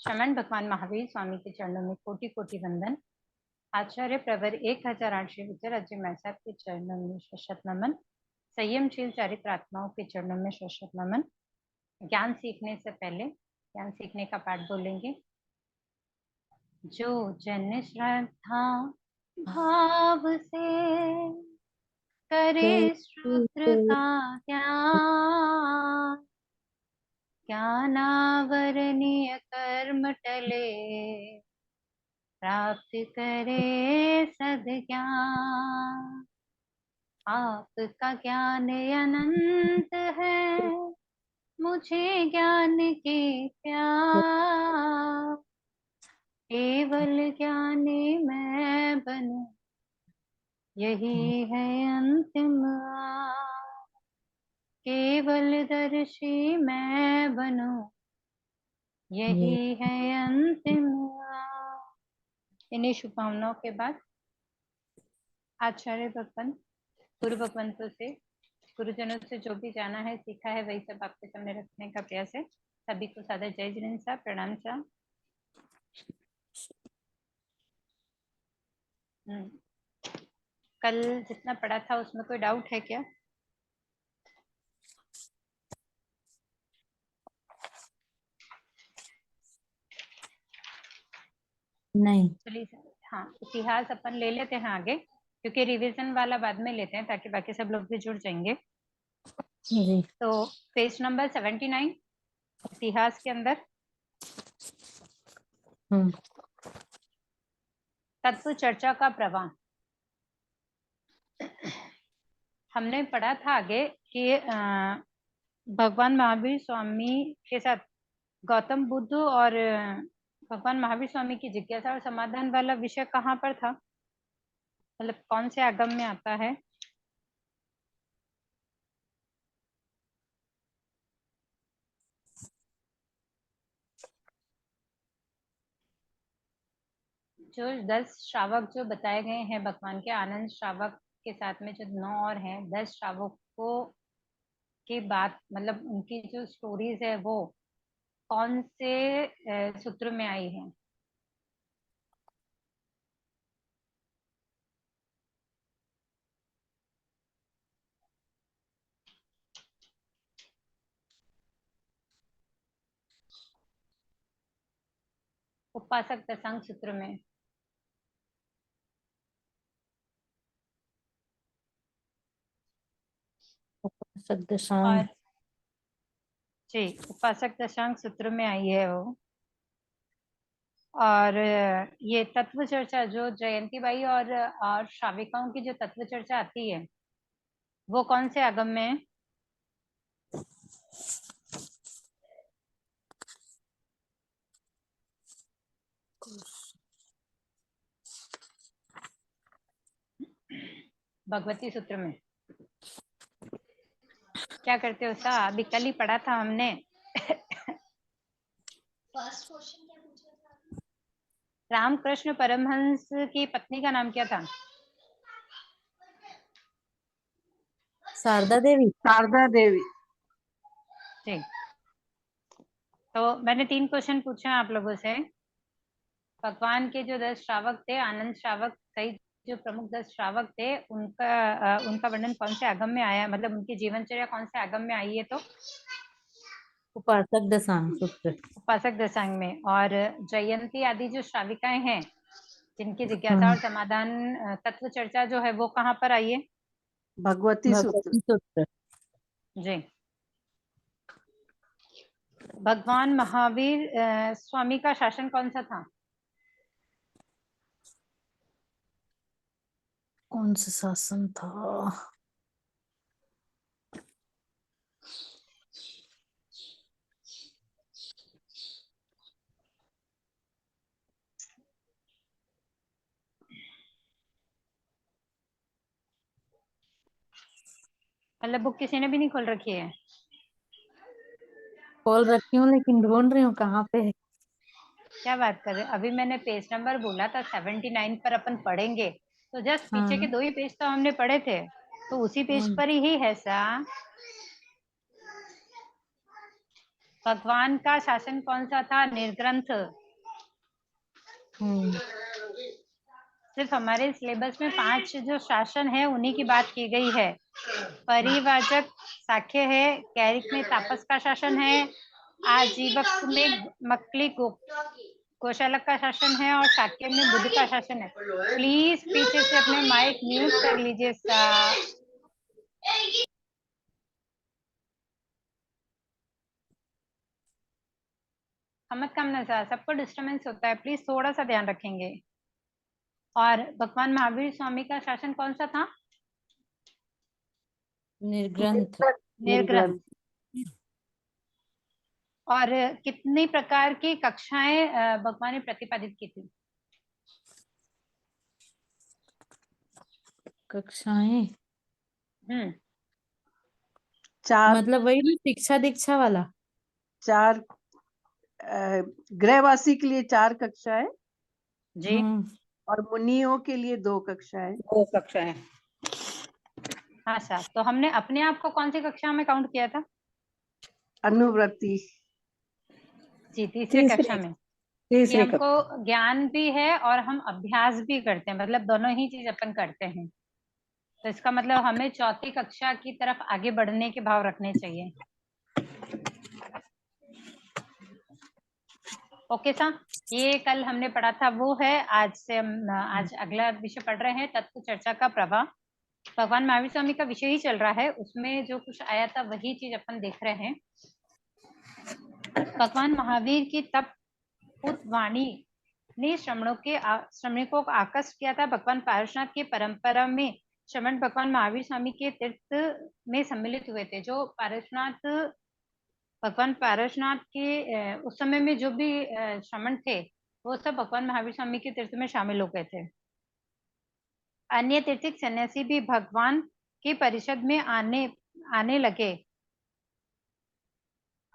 श्रमण भगवान महावीर स्वामी के चरणों में कोटि कोटि वंदन। आचार्य प्रवर 1008 श्री विजय महसाब के चरणों में शत नमन। संयमशील चारित्रात्माओं के चरणों में शत नमन। ज्ञान सीखने से पहले ज्ञान सीखने का पाठ बोलेंगे। जो जन श्रद्धा भाव से करे सूत्र का ज्ञान, ज्ञानावरणीय कर्म टले प्राप्त करे सद्ज्ञान। आपका ज्ञान अनंत है, मुझे ज्ञान के प्यार। केवल ज्ञानी मैं बनूं, यही है अंतिम आस। केवल दर्शी मैं बनूं, यही है अंतिम आस। इन्हीं शुभकामनाओं के बाद आचार्य भगवान गुरु भगवंतों से, गुरुजनों से जो भी जाना है सीखा है वही सब आपके सामने रखने का प्रयास है। सभी को सादर जय जिनेन्द्र साहब, प्रणाम साहब। कल जितना पढ़ा था उसमें कोई डाउट है क्या? नहीं। चलिए सर, हाँ इतिहास अपन ले लेते हैं आगे, क्योंकि रिवीजन वाला बाद में लेते हैं ताकि बाकी सब लोग भी जुड़ जाएंगे। जी। तो पेज नंबर 79 इतिहास के अंदर तत्व चर्चा का प्रवाह। हमने पढ़ा था आगे कि भगवान महावीर स्वामी के साथ गौतम बुद्ध और भगवान महावीर स्वामी की जिज्ञासा और समाधान वाला विषय कहाँ पर था, मतलब कौन से आगम में आता है? जो 10 श्रावक जो बताए गए हैं भगवान के, आनंद श्रावक के साथ में जो 9 और हैं, 10 श्रावकों की बात, मतलब उनकी जो स्टोरीज है वो कौन से सूत्र में आई है? उपासक दशांग सूत्र में। उपासक दशांग, और जी उपासक दशांग सूत्र में आई है वो। और ये तत्व चर्चा जो जयंती बाई और श्राविकाओं की जो तत्व चर्चा आती है वो कौन से आगम में है? भगवती सूत्र में। क्या करते हो सा, अभी कल ही पढ़ा था हमने। फर्स्ट क्वेश्चन क्या पूछा था? रामकृष्ण परमहंस की पत्नी का नाम क्या था? शारदा देवी। शारदा देवी। जी, तो मैंने 3 क्वेश्चन पूछे हैं आप लोगों से। भगवान के जो 10 श्रावक थे, आनंद श्रावक सहित जो प्रमुख 10 श्रावक थे, उनका वर्णन कौन से आगम में आया, मतलब उनकी जीवनचर्या कौन से आगम में आई है? तो उपासक दशांग सूत्र। उपासक दशांग में। और जयंती आदि जो श्राविकाएं हैं जिनकी जिज्ञासा और समाधान तत्व चर्चा जो है वो कहाँ पर आई है? भगवती सूत्र। भगवती सूत्र। जी। भगवान महावीर स्वामी का शासन कौन सा था? कौन सा शासन था? मतलब बुक किसी ने भी नहीं खोल रखी है? खोल रखी हूँ लेकिन ढूंढ रही हूँ कहाँ पे है। क्या बात कर रहे हैं? अभी मैंने पेज नंबर बोला था 79 पर अपन पढ़ेंगे, तो जस्ट पीछे के 2 ही पेज तो हमने पढ़े थे, तो उसी पेज पर ही है सा। भगवान का शासन कौन सा था? निर्ग्रंथ। हम्म सिर्फ हमारे सिलेबस में 5 जो शासन है उन्हीं की बात की गई है। परिवाचक साख्य है, कैरिक में तापस का शासन है, आजीवक में मक्ली गोशालक का शासन है और शाक्य में बुद्ध का शासन है। प्लीज पीछे से अपने माइक म्यूट कर लीजिए हमत कामना सा, सबको डिस्टर्बेंस होता है, प्लीज थोड़ा सा ध्यान रखेंगे। और भगवान महावीर स्वामी का शासन कौन सा था? निर्ग्रंथ। निर्ग्रंथ। और कितनी प्रकार की कक्षाएं भगवान ने प्रतिपादित की थी? कक्षाएं 4 मतलब वही ना, शिक्षा दीक्षा वाला। 4 गृहवासी के लिए 4 कक्षाएं जी। और मुनियों के लिए 2 कक्षाएं। 2 कक्षाएं। हाँ सर, तो हमने अपने आप को कौन सी कक्षा में काउंट किया था? अनुवृत्ति। जी, तीसरी कक्षा में। कि हमको ज्ञान भी है और हम अभ्यास भी करते हैं, मतलब दोनों ही चीज अपन करते हैं। तो इसका मतलब हमें चौथी कक्षा की तरफ आगे बढ़ने के भाव रखने चाहिए। ओके सर, ये कल हमने पढ़ा था वो है। आज से हम आज अगला विषय पढ़ रहे हैं, तत्व चर्चा का प्रवाह। भगवान महावीर स्वामी का विषय ही चल रहा है, उसमें जो कुछ आया था वही चीज अपन देख रहे हैं। भगवान महावीर की तप वाणी ने श्रमणों को आकर्षित किया था। भगवान पारसनाथ की परंपरा में श्रमण भगवान महावीर स्वामी के तीर्थ में सम्मिलित हुए थे। जो भगवान पारसनाथ के उस समय में जो भी श्रमण थे वो सब भगवान महावीर स्वामी के तीर्थ में शामिल हो गए थे। अन्य तीर्थिक सन्यासी भी भगवान के परिषद में आने लगे।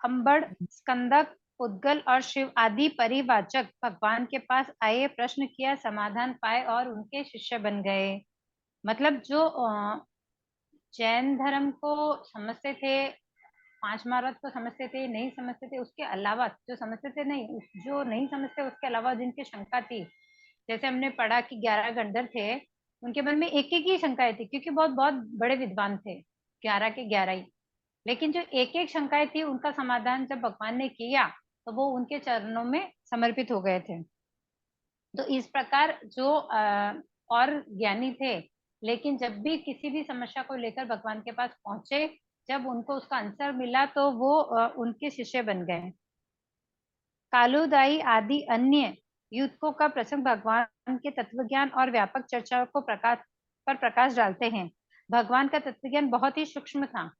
अंबड़, स्कंदक, उद्गल और शिव आदि परिवाचक भगवान के पास आए, प्रश्न किया, समाधान पाए और उनके शिष्य बन गए। मतलब जो जैन धर्म को समझते थे, 5 महारत को समझते थे, नहीं समझते थे, उसके अलावा जो समझते थे नहीं, जो नहीं समझते उसके अलावा जिनकी शंका थी, जैसे हमने पढ़ा कि 11 गंधर्व थे, उनके मन में एक एक ही शंकाएं थी क्योंकि बहुत बहुत बड़े विद्वान थे, 11 के 11 ही। लेकिन जो एक एक शंकाएं थी उनका समाधान जब भगवान ने किया तो वो उनके चरणों में समर्पित हो गए थे। तो इस प्रकार जो और ज्ञानी थे, लेकिन जब भी किसी भी समस्या को लेकर भगवान के पास पहुंचे, जब उनको उसका आंसर मिला तो वो उनके शिष्य बन गए। कालुदाई आदि अन्य युद्धकों का प्रसंग भगवान के तत्वज्ञान और व्यापक चर्चाओं को प्रकाश डालते हैं। भगवान का तत्वज्ञान बहुत ही सूक्ष्म था।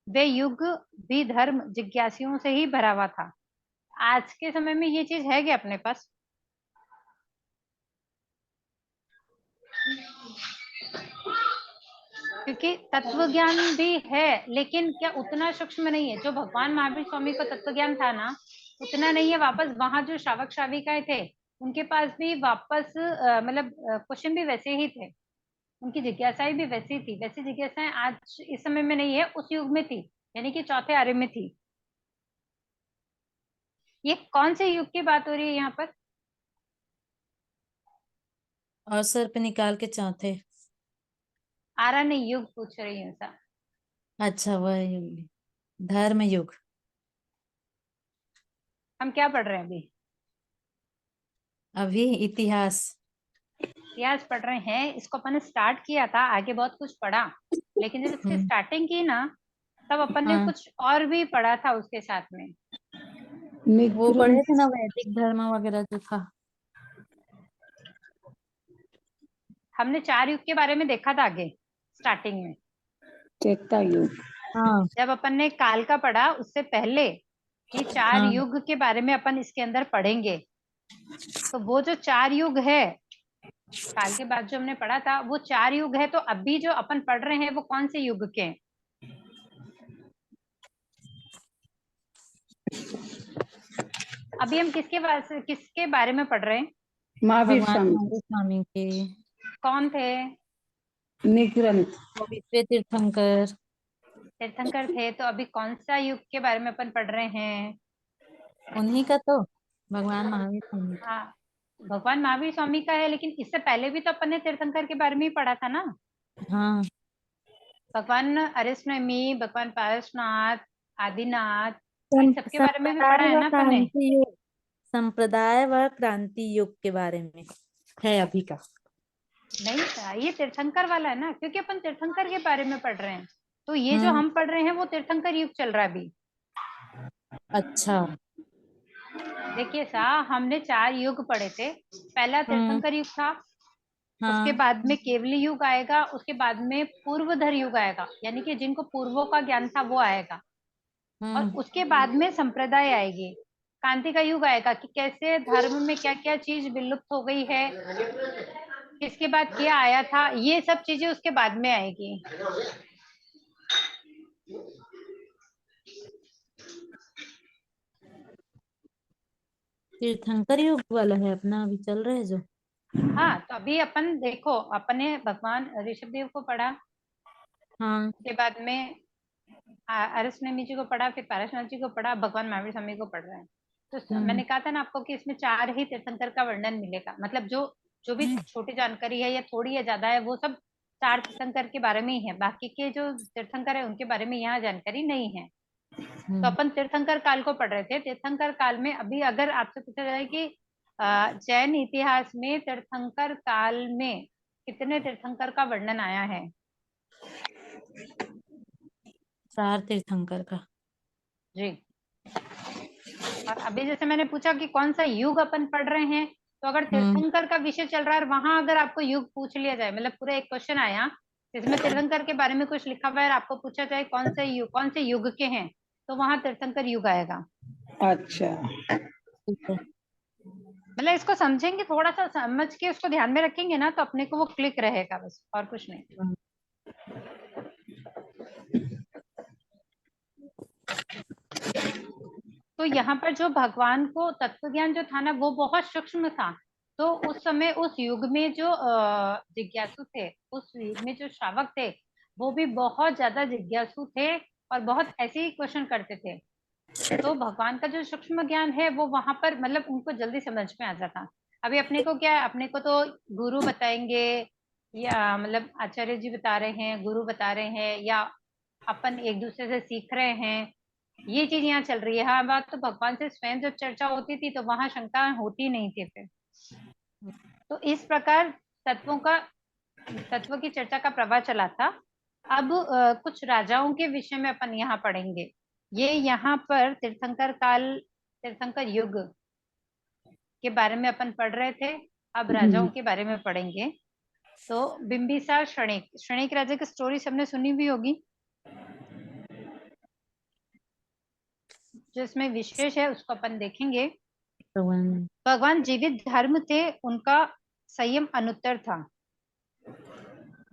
वे युग भी धर्म जिज्ञासियों से ही भरा हुआ था। आज के समय में ये चीज है क्या अपने पास? क्योंकि तत्व ज्ञान भी है लेकिन क्या उतना सूक्ष्म नहीं है। जो भगवान महावीर स्वामी को तत्व ज्ञान था ना, उतना नहीं है। वापस वहां जो श्रावक श्राविकाएं थे उनके पास भी वापस मतलब क्वेश्चन भी वैसे ही थे, उनकी जिज्ञासाएं भी वैसी थी। वैसी जिज्ञासाएं आज इस समय में नहीं है, उस युग में थी, यानी कि चौथे आर्य में थी। ये कौन से युग की बात हो रही है यहाँ पर? और सर पे निकाल के चौथे। आरा नहीं, युग पूछ रही हूँ सर। अच्छा, वह युग, धर्म युग। हम क्या पढ़ रहे हैं अभी? अभी इतिहास। इतिहास पढ़ रहे हैं। इसको अपन ने स्टार्ट किया था, आगे बहुत कुछ पढ़ा, लेकिन जब इसकी स्टार्टिंग की ना तब अपन ने हाँ, कुछ और भी पढ़ा था उसके साथ में। वो पढ़े थे ना वैदिक धर्म वगैरह जो था। हमने 4 युग के बारे में देखा था आगे स्टार्टिंग में। त्रेता युग। हाँ जब अपन ने काल का पढ़ा उससे पहले ये 4 हाँ युग के बारे में अपन इसके अंदर पढ़ेंगे। तो वो जो 4 युग है, काल के बाद जो हमने पढ़ा था वो 4 युग है। तो अभी जो अपन पढ़ रहे हैं वो कौन से युग के हैं? अभी हम किसके बारे में पढ़ रहे हैं? महावीर भगवान स्वामी। महावीर स्वामी के। कौन थे? निग्रंथ। पवित्र तीर्थंकर। तीर्थंकर थे, तो अभी कौन सा युग के बारे में अपन पढ़ रहे हैं? उन्हीं का तो, भगवान महावीर स्वामी का। हाँ, भगवान महावीर स्वामी का है, लेकिन इससे पहले भी तो अपन ने तीर्थंकर के बारे में ही पढ़ा था ना। हाँ, भगवान अरिष्टनेमी, भगवान पारसनाथ, आदिनाथ, इन सबके बारे में भी पढ़ा है ना अपन ने। संप्रदाय व क्रांति युग के बारे में है अभी का। नहीं था, ये तीर्थंकर वाला है ना, क्योंकि अपन तीर्थंकर के बारे में पढ़ रहे हैं। तो ये जो हम पढ़ रहे हैं वो तीर्थंकर युग चल रहा है अभी। अच्छा। देखिए सा, हमने 4 युग पढ़े थे। पहला तीर्थंकर युग था, उसके हाँ। बाद में केवली युग आएगा, उसके बाद में पूर्वधर युग आएगा, यानी कि जिनको पूर्वों का ज्ञान था वो आएगा। और उसके बाद में संप्रदाय आएगी, क्रांति का युग आएगा, कि कैसे धर्म में क्या क्या चीज विलुप्त हो गई है, किसके बाद क्या आया था, ये सब चीजें उसके बाद में आएगी। तीर्थंकर युग वाला है अपना अभी चल रहा है जो। हाँ, तो अभी अपन देखो, अपने भगवान ऋषभ देव को पढ़ा, हाँ। उसके बाद में अरसनेमी जी को पढ़ा, फिर पारसनाथ जी को पढ़ा, भगवान महावीर स्वामी को पढ़ रहे हैं। तो मैंने कहा था ना आपको कि इसमें 4 ही तीर्थंकर का वर्णन मिलेगा, मतलब जो जो भी छोटी जानकारी है या थोड़ी या ज्यादा है, वो सब 4 तीर्थंकर के बारे में ही है। बाकी के जो तीर्थंकर है उनके बारे में यहाँ जानकारी नहीं है। तो अपन तीर्थंकर काल को पढ़ रहे थे। तीर्थंकर काल में अभी अगर आपसे पूछा जाए कि जैन इतिहास में तीर्थंकर काल में कितने तीर्थंकर का वर्णन आया है? 4 तीर्थंकर का। जी। और अभी जैसे मैंने पूछा कि कौन सा युग अपन पढ़ रहे हैं, तो अगर तीर्थंकर का विषय चल रहा है और वहां अगर आपको युग पूछ लिया जाए, मतलब पूरा एक क्वेश्चन आया जिसमें तीर्थंकर के बारे में कुछ लिखा हुआ है और आपको पूछा जाए कौन से युग के हैं, तो वहां तीर्थंकर युग आएगा। अच्छा। ठीक है। मतलब इसको समझेंगे, थोड़ा सा समझ के उसको ध्यान में रखेंगे ना, तो अपने को वो क्लिक रहेगा, बस और कुछ नहीं। तो यहाँ पर जो भगवान को तत्व ज्ञान जो था ना, वो बहुत सूक्ष्म था। तो उस समय उस युग में जो जिज्ञासु थे, उस युग में जो श्रावक थे, वो भी बहुत ज्यादा जिज्ञासु थे और बहुत ऐसे ही क्वेश्चन करते थे। तो भगवान का जो सूक्ष्म ज्ञान है वो वहां पर मतलब उनको जल्दी समझ में आ जाता। अभी अपने को क्या है, अपने को तो गुरु बताएंगे, या मतलब आचार्य जी बता रहे हैं, गुरु बता रहे हैं, या अपन एक दूसरे से सीख रहे हैं, ये चीज यहाँ चल रही है। हाँ, बात तो भगवान से स्वयं जब चर्चा होती थी तो वहां शंका होती नहीं थी फिर। तो इस प्रकार तत्व की चर्चा का प्रवाह चला था। अब कुछ राजाओं के विषय में अपन यहाँ पढ़ेंगे। ये यहाँ पर तीर्थंकर युग के बारे में अपन पढ़ रहे थे, अब राजाओं के बारे में पढ़ेंगे। तो बिंबिसार शणिक, शणिक राजा की स्टोरी सबने सुनी भी होगी। जो इसमें विशेष है उसको अपन देखेंगे। भगवान जीवित धर्म थे, उनका संयम अनुत्तर था।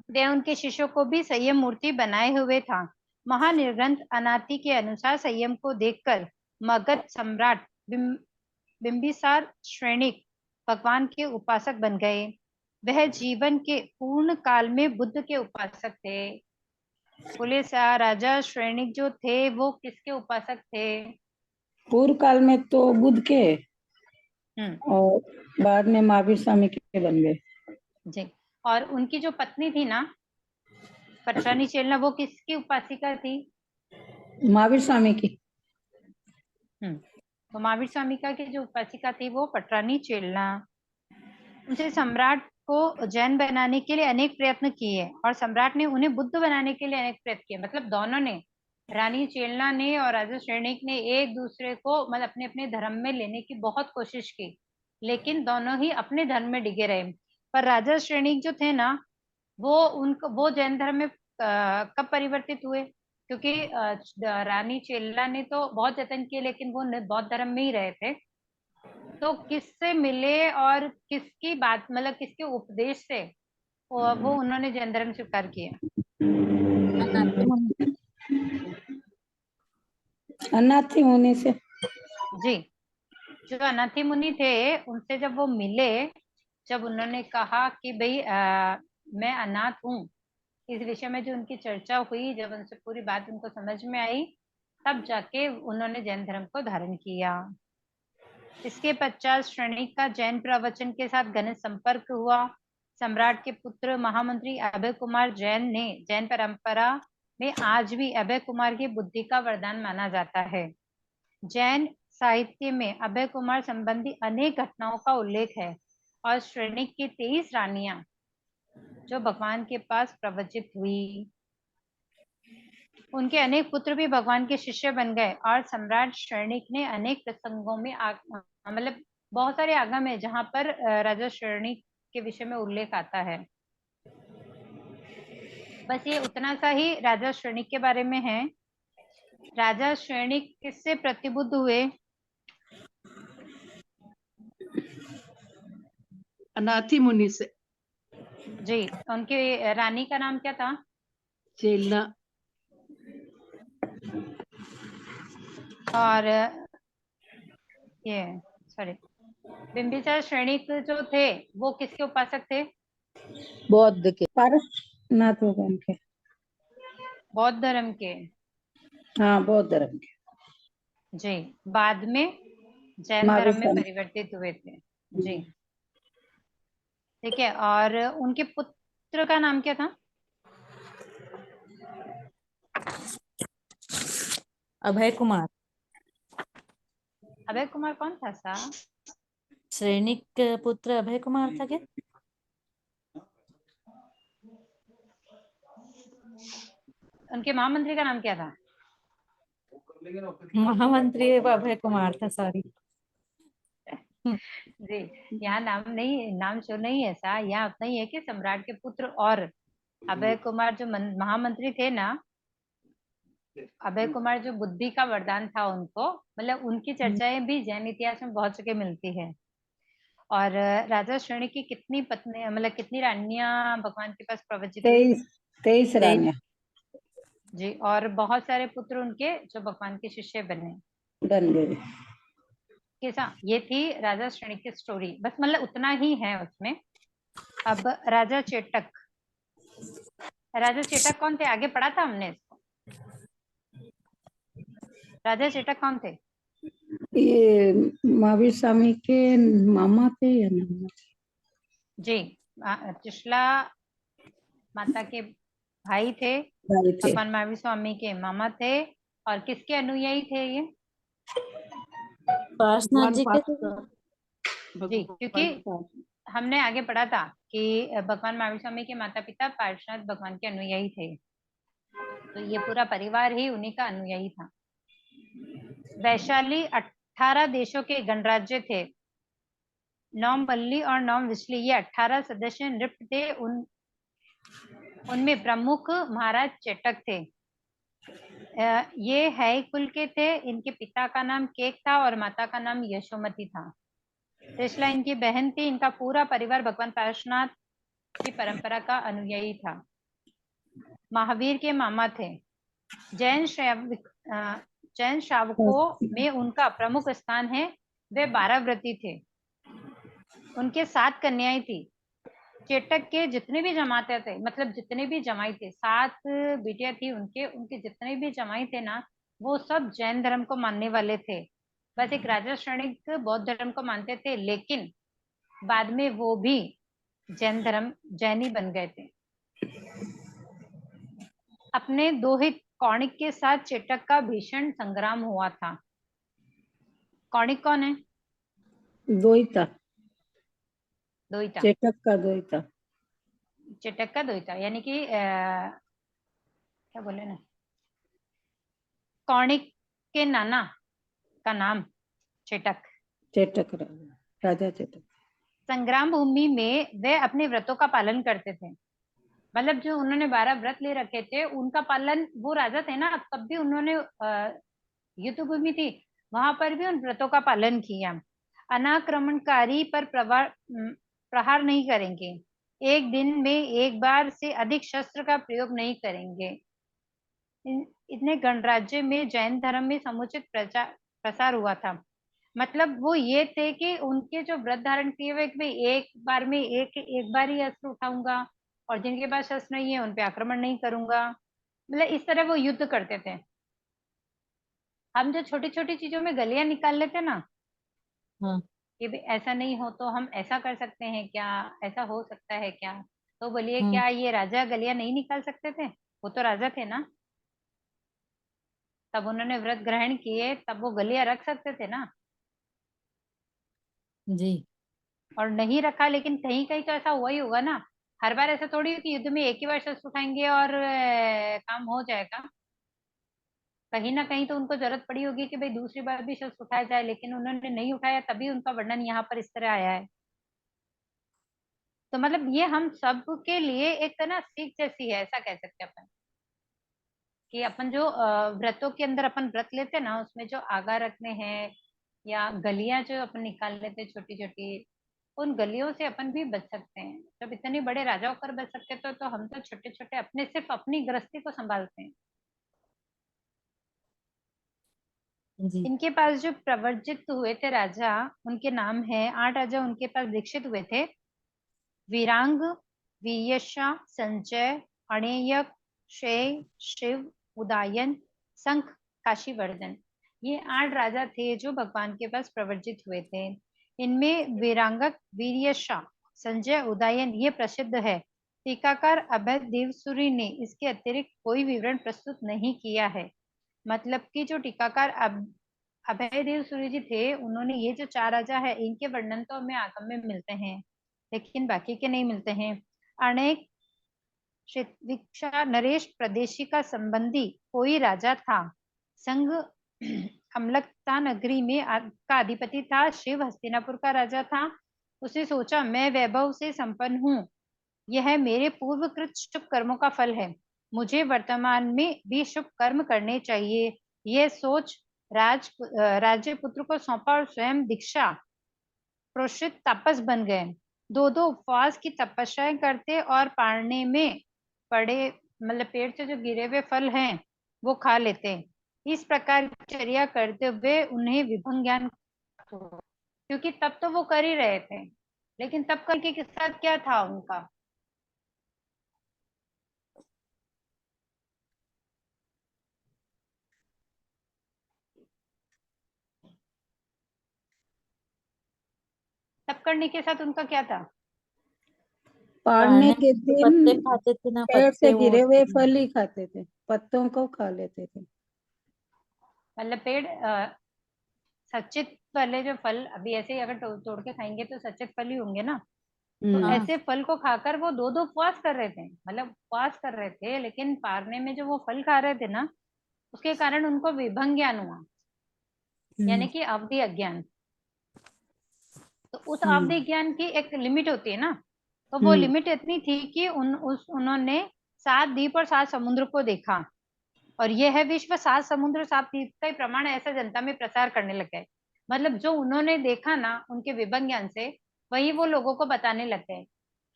वे उनके शिष्यों को भी संयम मूर्ति बनाए हुए था। महानिर्ग्रंथ अनाति के अनुसार संयम को देखकर मगध सम्राट बिंबिसार श्रेणिक भगवान के उपासक बन गए। वह जीवन के पूर्ण काल में बुद्ध के उपासक थे। बोले सा, राजा श्रेणिक जो थे वो किसके उपासक थे? पूर्व काल में तो बुद्ध के, और बाद में महावीर स्वामी के बन गए। जी। और उनकी जो पत्नी थी ना, पटरानी चेलना, वो किसकी उपासिका थी? महावीर स्वामी की। तो महावीर स्वामी का की जो उपासिका थी वो पटरानी चेलना। उनसे सम्राट को जैन बनाने के लिए अनेक प्रयत्न किए और सम्राट ने उन्हें बुद्ध बनाने के लिए अनेक प्रयत्न किए। मतलब दोनों ने, रानी चेलना ने और राजा श्रेणिक ने एक दूसरे को मतलब अपने अपने धर्म में लेने की बहुत कोशिश की, लेकिन दोनों ही अपने धर्म में डिगे रहे। पर राजा श्रेणिक जो थे ना, वो जैन धर्म में कब परिवर्तित हुए? क्योंकि रानी चेल्ला ने तो बहुत यत्न किए, लेकिन वो बौद्ध धर्म में ही रहे थे। तो किससे मिले और किसकी बात, मतलब किसके उपदेश से वो उन्होंने जैन धर्म स्वीकार किया? अनाथी मुनि से। जी। जो अनाथी मुनि थे उनसे जब वो मिले, जब उन्होंने कहा कि भाई मैं अनाथ हूँ, इस विषय में जो उनकी चर्चा हुई, जब उनसे पूरी बात उनको समझ में आई, तब जाके उन्होंने जैन धर्म को धारण किया। इसके पश्चात श्रेणिक का जैन प्रवचन के साथ घनिष्ठ संपर्क हुआ। सम्राट के पुत्र महामंत्री अभय कुमार जैन ने जैन परंपरा में आज भी अभय कुमार की बुद्धि का वरदान माना जाता है। जैन साहित्य में अभय कुमार संबंधी अनेक घटनाओं का उल्लेख है और श्रेणिक की 23 रानियां जो भगवान के पास प्रवचित हुई, उनके अनेक पुत्र भी भगवान के शिष्य बन गए। और सम्राट श्रेणिक ने अनेक प्रसंगों में मतलब बहुत सारे आगम है जहां पर राजा श्रेणिक के विषय में उल्लेख आता है। बस ये उतना सा ही राजा श्रेणिक के बारे में है। राजा श्रेणिक किससे प्रतिबुद्ध हुए? अनाथी मुनि से। जी, उनकी रानी का नाम क्या था? चेलना। और ये सॉरी, बिंबिसार श्रेणिक जो थे वो किसके उपासक थे? बौद्ध के। पारसनाथ होगा उनके। बौद्ध धर्म के। हाँ, बौद्ध धर्म के। जी, बाद में जैन महावीर धर्म में स्वामी। परिवर्तित हुए थे। जी, ठीक है। और उनके पुत्र का नाम क्या था? अभय कुमार। अभय कुमार कौन था सा? श्रेणिक पुत्र अभय कुमार था क्या? उनके महामंत्री का नाम क्या था? महामंत्री अभय कुमार था, सॉरी। जी, यहाँ नाम नहीं, नाम शो नहीं है सा, यहाँ उतना ही है कि सम्राट के पुत्र और अभय कुमार जो महामंत्री थे ना, अभय कुमार जो बुद्धि का वरदान था उनको, मतलब उनकी चर्चाएं भी जैन इतिहास में बहुत जगह मिलती है। और राजा श्रेणी की कितनी पत्नी, मतलब कितनी रानियां भगवान के पास प्रवचित हुई? 23 रानियां जी, और बहुत सारे पुत्र उनके जो भगवान के शिष्य बने। बन गए। कैसा? ये थी राजा श्रेणी की स्टोरी, बस मतलब उतना ही है उसमें। अब राजा चेटक। राजा चेटक कौन थे? आगे पढ़ा था हमने इसको। राजा चेटक कौन थे? ये महावीर स्वामी के मामा थे या नाना? जी, त्रिशला माता के भाई थे, भाई थे। भगवान महावीर स्वामी के मामा थे। और किसके अनुयायी थे ये? पार्शनाथ जी के थे। जी, क्योंकि हमने आगे पढ़ा था कि भगवान महावीर स्वामी के माता पिता पार्श्वनाथ भगवान के अनुयायी थे, तो ये पूरा परिवार ही उन्हीं का अनुयायी था। वैशाली 18 देशों के गणराज्य थे। नौम बल्ली और नौम विचली, ये 18 सदस्य नृप थे। उनमें प्रमुख महाराज चेटक थे। ये है कुल के थे। इनके पिता का नाम केक था और माता का नाम यशोमती था। त्रिशला इनकी बहन थी। इनका पूरा परिवार भगवान पार्श्वनाथ की परंपरा का अनुयायी था। महावीर के मामा थे। जैन श्रावकों में उनका प्रमुख स्थान है। वे 12 व्रती थे। उनके 7 कन्याएं थी। चेटक के जितने भी जमाते थे, मतलब जितने भी जमाई थे, 7 बेटियां थी उनके जितने भी जमाई थे ना, वो सब जैन धर्म को मानने वाले थे। बस एक राजा श्रेणिक बौद्ध धर्म को मानते थे, लेकिन बाद में वो भी जैनी बन गए थे। अपने दोहित कौणिक के साथ चेटक का भीषण संग्राम हुआ था। कौणिक कौन है? दोहिता। दोहिता। चेटक का दोहिता। चेटक का दोहिता, यानी कि क्या बोले ना, कौणिक के नाना का नाम चेटक। चेटक राजा चेटक। संग्राम भूमि में वे अपने व्रतों का पालन करते थे। मतलब जो उन्होंने 12 व्रत ले रखे थे उनका पालन, वो राजा थे ना, तब भी उन्होंने युद्ध भूमि थी वहां पर भी उन व्रतों का पालन किया। अनाक्रमणकारी पर प्रहार नहीं करेंगे। एक दिन में एक बार से अधिक शस्त्र का प्रयोग नहीं करेंगे। इतने गणराज्य में जैन धर्म में समुचित प्रसार हुआ था। मतलब वो ये थे कि उनके जो व्रत धारण किए हुए, एक बार में एक बार ही अस्त्र उठाऊंगा, और जिनके पास शस्त्र नहीं है उन पे आक्रमण नहीं करूंगा। मतलब इस तरह वो युद्ध करते थे। हम जो छोटी छोटी चीजों में गलियां निकाल लेते ना, हाँ। कि भाई ऐसा नहीं हो तो हम ऐसा कर सकते हैं क्या, ऐसा हो सकता है क्या, तो बोलिए हम्म। क्या ये राजा गलियां नहीं निकाल सकते थे? वो तो राजा थे ना, तब उन्होंने व्रत ग्रहण किए, तब वो गलियां रख सकते थे ना। जी। और नहीं रखा, लेकिन कहीं कहीं तो ऐसा हुआ ही होगा ना। हर बार ऐसा थोड़ी हो कि युद्ध में एक ही बार शस्त्र उठाएंगे और काम हो जाएगा। कहीं ना कहीं तो उनको जरूरत पड़ी होगी कि भाई दूसरी बार भी शस्त्र उठाया जाए, लेकिन उन्होंने नहीं उठाया, तभी उनका वर्णन यहाँ पर इस तरह आया है। तो मतलब ये हम सब के लिए एक ना सीख जैसी है, ऐसा कह सकते हैं अपन, कि अपन जो व्रतों के अंदर अपन व्रत लेते हैं ना, उसमें जो आगा रखने हैं या गलियां जो अपन निकाल लेते हैं छोटी छोटी, उन गलियों से अपन भी बच सकते हैं। जब इतने बड़े राजा होकर बच सकते तो हम तो छोटे छोटे अपने सिर्फ अपनी गृहस्थी को संभालते हैं। जी। इनके पास जो प्रवर्जित हुए थे राजा, उनके नाम है, 8 राजा उनके पास दीक्षित हुए थे। वीरांग, वीयशा, संजय, अणेयक, शेय, शिव, उदायन, संख, काशीवर्धन। ये 8 राजा थे जो भगवान के पास प्रवर्जित हुए थे। इनमें वीरांगक, वीर्यशा, संजय, उदायन ये प्रसिद्ध है। टीकाकार अभय देवसूरी ने इसके अतिरिक्त कोई विवरण प्रस्तुत नहीं किया है। मतलब कि जो टीकाकार अभय देव सूर्य जी थे, उन्होंने ये जो 4 राजा है इनके वर्णन तो हमें आगम में मिलते हैं, लेकिन बाकी के नहीं मिलते हैं। अनेक शिक्षा नरेश प्रदेशी का संबंधी कोई राजा था। संघ अमलकता नगरी में का अधिपति था। शिव हस्तिनापुर का राजा था। उसे सोचा, मैं वैभव से संपन्न हूँ, यह मेरे पूर्वकृत शुभ कर्मों का फल है, मुझे वर्तमान में भी शुभ कर्म करने चाहिए। यह सोच राज्य पुत्र को सौंपा और स्वयं दीक्षा प्रोषित तापस बन गए। दो दो उपवास की तपस्याएं करते और पारने में पड़े, मतलब पेड़ से जो गिरे हुए फल हैं वो खा लेते। इस प्रकार की चर्या करते हुए उन्हें विभंग ज्ञान, क्योंकि तब तो वो कर ही रहे थे, लेकिन तब करके के साथ क्या था उनका, तब करने के साथ उनका क्या था? पाड़ने पढ़ने के के पत्ते दिन खाते थे ना, पेड़ से पत्ते वो गिरे हुए फल ही खाते थे, पत्तों को खा लेते थे। मतलब पेड़ सचित वाले जो फल अभी ऐसे ही अगर तोड़ के खाएंगे तो सचित फल ही होंगे ना। तो हम्म। हाँ। ऐसे फल को खाकर वो दो दो उपवास कर रहे थे, मतलब उपवास कर रहे थे, लेकिन पारने में जो वो फल खा रहे थे ना, उसके कारण उनको विभंग ज्ञान हुआ, यानी कि अवधि अज्ञान। तो उस अवधि हम्म। ज्ञान की एक लिमिट होती है ना, तो वो हम्म। लिमिट इतनी थी कि उन्होंने 7 द्वीप और 7 समुद्र को देखा, और यह है विश्व 7 समुद्र 7 द्वीप का ही प्रमाण ऐसा जनता में प्रसार करने लग गए। मतलब जो उन्होंने देखा ना उनके विभंग ज्ञान से, वही वो लोगों को बताने लग गए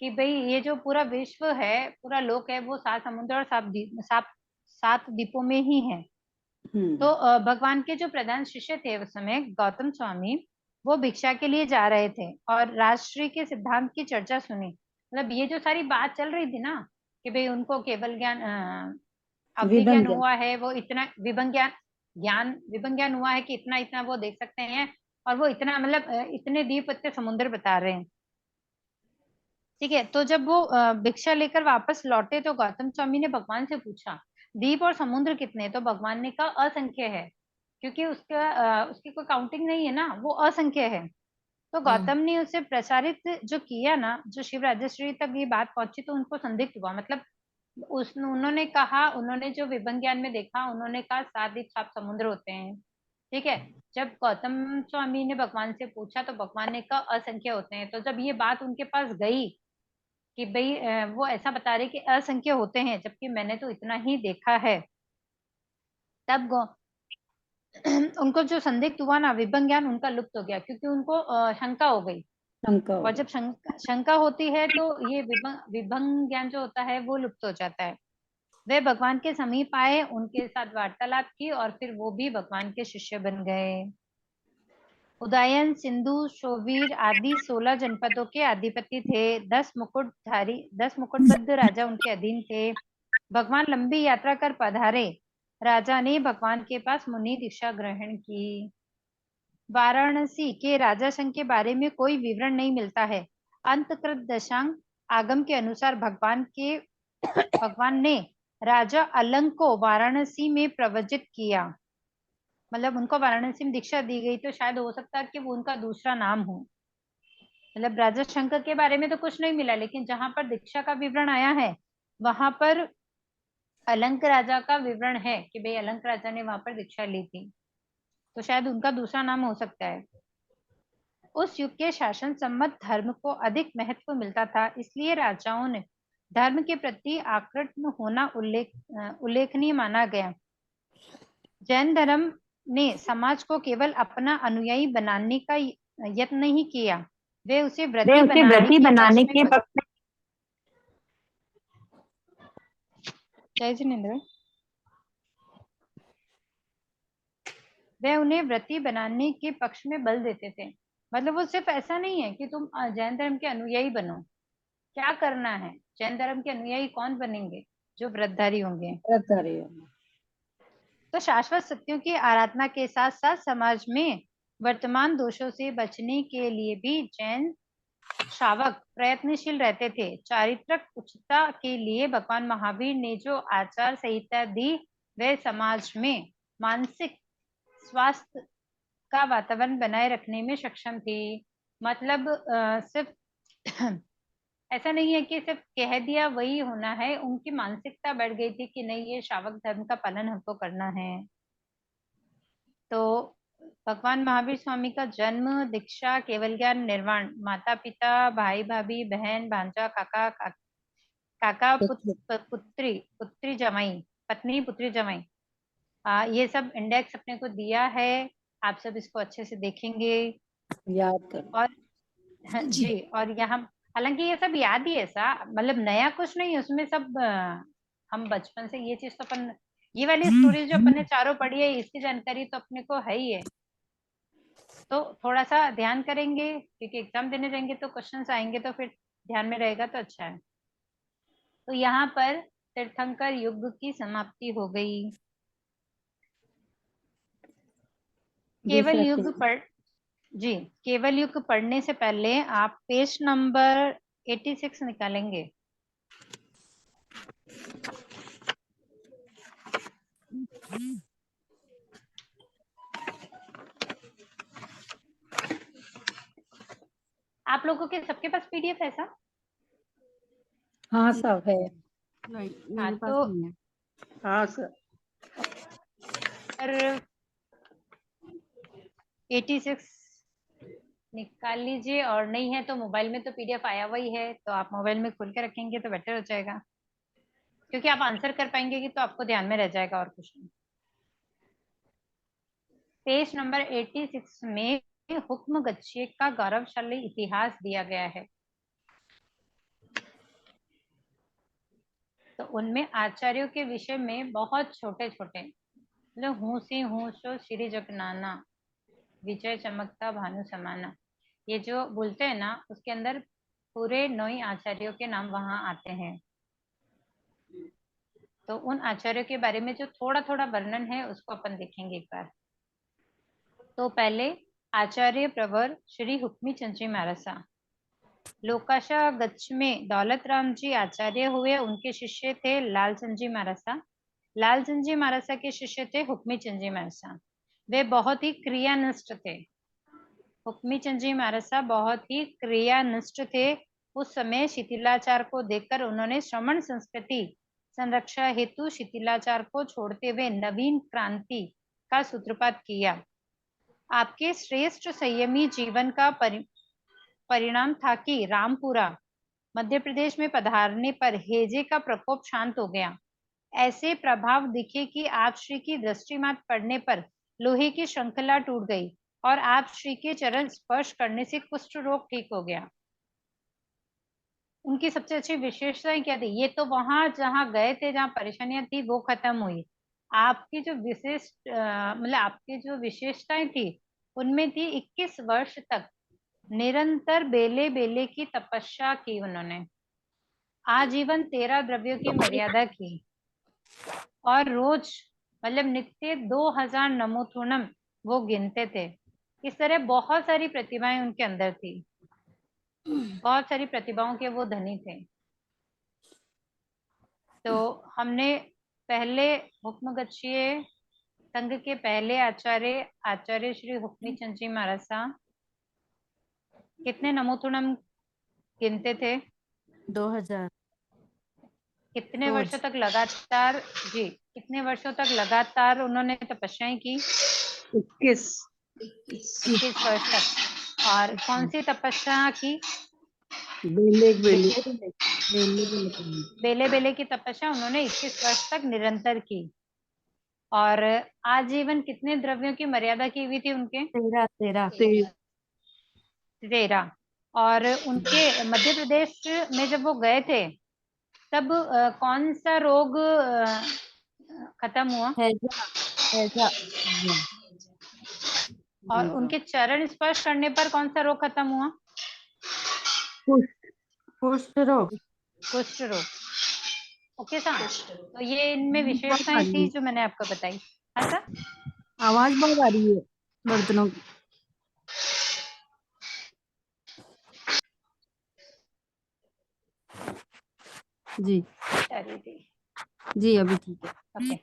कि भाई ये जो पूरा विश्व है, पूरा लोक है, वो 7 समुद्र और 7 द्वीपों में ही है। तो हम्म। भगवान के जो प्रधान शिष्य थे उस समय, गौतम स्वामी, वो भिक्षा के लिए जा रहे थे और राजश्री के सिद्धांत की चर्चा सुनी। मतलब ये जो सारी बात चल रही थी ना, कि भाई उनको केवल ज्ञान अवधि विभंग ज्ञान ज्ञान। हुआ है, वो इतना विभंग ज्ञान हुआ है कि इतना इतना वो देख सकते हैं, और वो इतना मतलब इतने द्वीप इतने समुद्र बता रहे हैं। ठीक है, तो जब वो भिक्षा लेकर वापस लौटे तो गौतम स्वामी ने भगवान से पूछा, द्वीप और समुद्र कितने? तो भगवान ने कहा असंख्य है, क्योंकि उसकी कोई काउंटिंग नहीं है ना, वो असंख्य है। तो हाँ। गौतम ने उसे प्रसारित जो किया ना, जो शिव राजश्री तक ये बात पहुंची, तो उनको संदिग्ध हुआ। मतलब उन्होंने कहा, उन्होंने जो विभंग ज्ञान में देखा, उन्होंने कहा 7 द्वीप 7 समुद्र होते हैं। ठीक है, जब गौतम स्वामी ने भगवान से पूछा तो भगवान ने कहा असंख्य होते हैं। तो जब ये बात उनके पास गई कि भाई वो ऐसा बता रहे कि असंख्य होते हैं, जबकि मैंने तो इतना ही देखा है, तब उनको जो संदिग्ध हुआ ना, विभंग ज्ञान उनका लुप्त हो गया, क्योंकि उनको शंका हो गई। शंका हो और गई। जब शंका होती है तो ये विभंग ज्ञान जो होता है वो लुप्त हो जाता है। वे भगवान के समीप आए, उनके साथ वार्तालाप की, और फिर वो भी भगवान के शिष्य बन गए। उदयन, सिंधु, शोवीर आदि 16 जनपदों के अधिपति थे। 10 मुकुटबद्ध राजा उनके अधीन थे। भगवान लंबी यात्रा कर पधारे। राजा ने भगवान के पास मुनि दीक्षा ग्रहण की। वाराणसी के राजा संघ के बारे में कोई विवरण नहीं मिलता है। अंतकृत दशांग आगम के अनुसार भगवान ने राजा अलंग को वाराणसी में प्रवजित किया। मतलब उनको वाराणसी में दीक्षा दी गई, तो शायद हो सकता है कि वो उनका दूसरा नाम हो। मतलब राजा शंकर के बारे में तो कुछ नहीं मिला, लेकिन जहां पर दीक्षा का विवरण आया है वहां पर अलंक राजा का विवरण है कि भाई अलंक राजा ने वहां पर दीक्षा ली थी, तो शायद उनका दूसरा नाम हो सकता है। उस युग के शासन सम्मत धर्म को अधिक महत्व मिलता था, इसलिए राजाओं ने धर्म के प्रति आकृष्ट होना उल्लेखनीय माना गया। जैन धर्म ने समाज को केवल अपना अनुयायी बनाने का यत्न नहीं किया, वे उसे व्रती बनाने के पक्ष में जय जिनेंद्र, वे उन्हें व्रती बनाने के पक्ष में बल देते थे। मतलब वो सिर्फ ऐसा नहीं है कि तुम जैन धर्म के अनुयायी बनो, क्या करना है, जैन धर्म के अनुयायी कौन बनेंगे, जो व्रतधारी होंगे। तो शाश्वत सत्यों की आराधना के साथ साथ समाज में वर्तमान दोषों से बचने के लिए भी जैन श्रावक प्रयत्नशील रहते थे। चारित्रिक उच्चता के लिए भगवान महावीर ने जो आचार संहिता दी, वे समाज में मानसिक स्वास्थ्य का वातावरण बनाए रखने में सक्षम थी। मतलब सिर्फ ऐसा नहीं है कि सिर्फ कह दिया वही होना है, उनकी मानसिकता बढ़ गई थी कि नहीं, ये श्रावक धर्म का पालन हमको करना है। तो भगवान महावीर स्वामी का जन्म, दीक्षा, केवल ज्ञान, निर्वाण, माता पिता, भाई भाभी, बहन भांजा, काका पुत्री जमाई, पत्नी पुत्री जमाई, ये सब इंडेक्स अपने को दिया है। आप सब इसको अच्छे से देखेंगे, याद कर। और जी, और यहाँ हालांकि ये सब याद ही ऐसा, मतलब नया कुछ नहीं है उसमें, सब हम बचपन से ये चीज तो अपन, ये वाली स्टोरी जो अपन ने चारों पढ़ी है, इसकी जानकारी तो अपने को है ही है। तो थोड़ा सा ध्यान करेंगे, क्योंकि एग्जाम देने जाएंगे तो क्वेश्चंस आएंगे, तो फिर ध्यान में रहेगा तो अच्छा है। तो यहाँ पर तीर्थंकर युग की समाप्ति हो गई। केवल युग पढ़ने से पहले आप पेज नंबर 86 निकालेंगे। आप लोगों के सबके पास पीडीएफ है ऐसा? हाँ सब है। हाँ तो हाँ सर। 86 निकाल लीजिए, और नहीं है तो मोबाइल में तो पीडीएफ आया हुआ ही है, तो आप मोबाइल में खोल के रखेंगे तो बेटर हो जाएगा, क्योंकि आप आंसर कर पाएंगे कि तो आपको ध्यान में रह जाएगा और कुछ नहीं। पेज नंबर 86 में हुक्म गच्छे का गौरवशाली इतिहास दिया गया है। तो उनमें आचार्यों के विषय में बहुत छोटे छोटे, मतलब हूँ सी हूँ सो श्री जगनाना, विजय चमकता भानु समाना, ये जो बोलते हैं ना, उसके अंदर पूरे 9 आचार्यों के नाम वहां आते हैं। तो उन आचार्यों के बारे में जो थोड़ा थोड़ा वर्णन है उसको अपन देखेंगे एक बार। तो पहले आचार्य प्रवर श्री हुक्मी चंद जी महाराज, लोकाशा गच्छ में दौलत राम जी आचार्य हुए, उनके शिष्य थे लालचंद जी महाराज। लालचंद जी महाराज के शिष्य थे हुक्मी चंद जी महाराज। वे बहुत ही क्रियानिष्ठ थे। हुक्मी चंद जी महाराज बहुत ही क्रियानिष्ठ थे। उस समय शिथिलाचार को देखकर उन्होंने श्रमण संस्कृति संरक्षा हेतु शिथिलाचार को छोड़ते हुए नवीन क्रांति का सूत्रपात किया। आपके श्रेष्ठ संयमी जीवन का परिणाम था कि रामपुरा मध्य प्रदेश में पधारने पर हेजे का प्रकोप शांत हो गया। ऐसे प्रभाव दिखे कि आप श्री की दृष्टि मात्र पड़ने पर लोहे की श्रृंखला टूट गई और आप श्री के चरण स्पर्श करने से कुष्ठ रोग ठीक हो गया। उनकी सबसे अच्छी विशेषताएं क्या थी? ये तो वहां जहां गए थे, जहां परेशानियां थी, वो खत्म हुई। आपकी जो विशिष्ट मतलब आपकी जो विशेषताएं थी उनमें थी 21 वर्ष तक निरंतर बेले बेले की तपस्या की उन्होंने, आजीवन 13 द्रव्यों की मर्यादा की और रोज मतलब नित्य 2000 नमोथुणम वो गिनते थे। इस तरह बहुत सारी प्रतिभाएं उनके अंदर थी, बहुत सारी प्रतिभाओं के वो धनी थे। तो हमने पहले हुक्मगच्छिए संघ के पहले आचार्य आचार्य श्री हुक्मी चंद जी महाराज साहब कितने नमोथुणम गिनते थे? 2000 कितने रोज। वर्षों तक लगातार, जी कितने वर्षों तक लगातार उन्होंने तपस्याएं की? 21 21 वर्ष तक। और कौन सी तपस्या की? बेले बेले बेले बेले की तपस्या उन्होंने 21 वर्ष तक निरंतर की। और आजीवन कितने द्रव्यों की मर्यादा की हुई थी उनके? 13 13। और उनके मध्य प्रदेश में जब वो गए थे तब कौन सा रोग खत्म हुआ? हैजा और उनके चरण स्पर्श करने पर कौन सा रोग खत्म हुआ? कुष्ठ रोग। कुष्ठ रोग। ओके सर, तो ये इनमें विशेषताएं थी जो मैंने आपको बताई। हाँ सर, आवाज बहुत आ रही है बर्तनों की। जी चलिए थी। जी अभी ठीक है। ओके,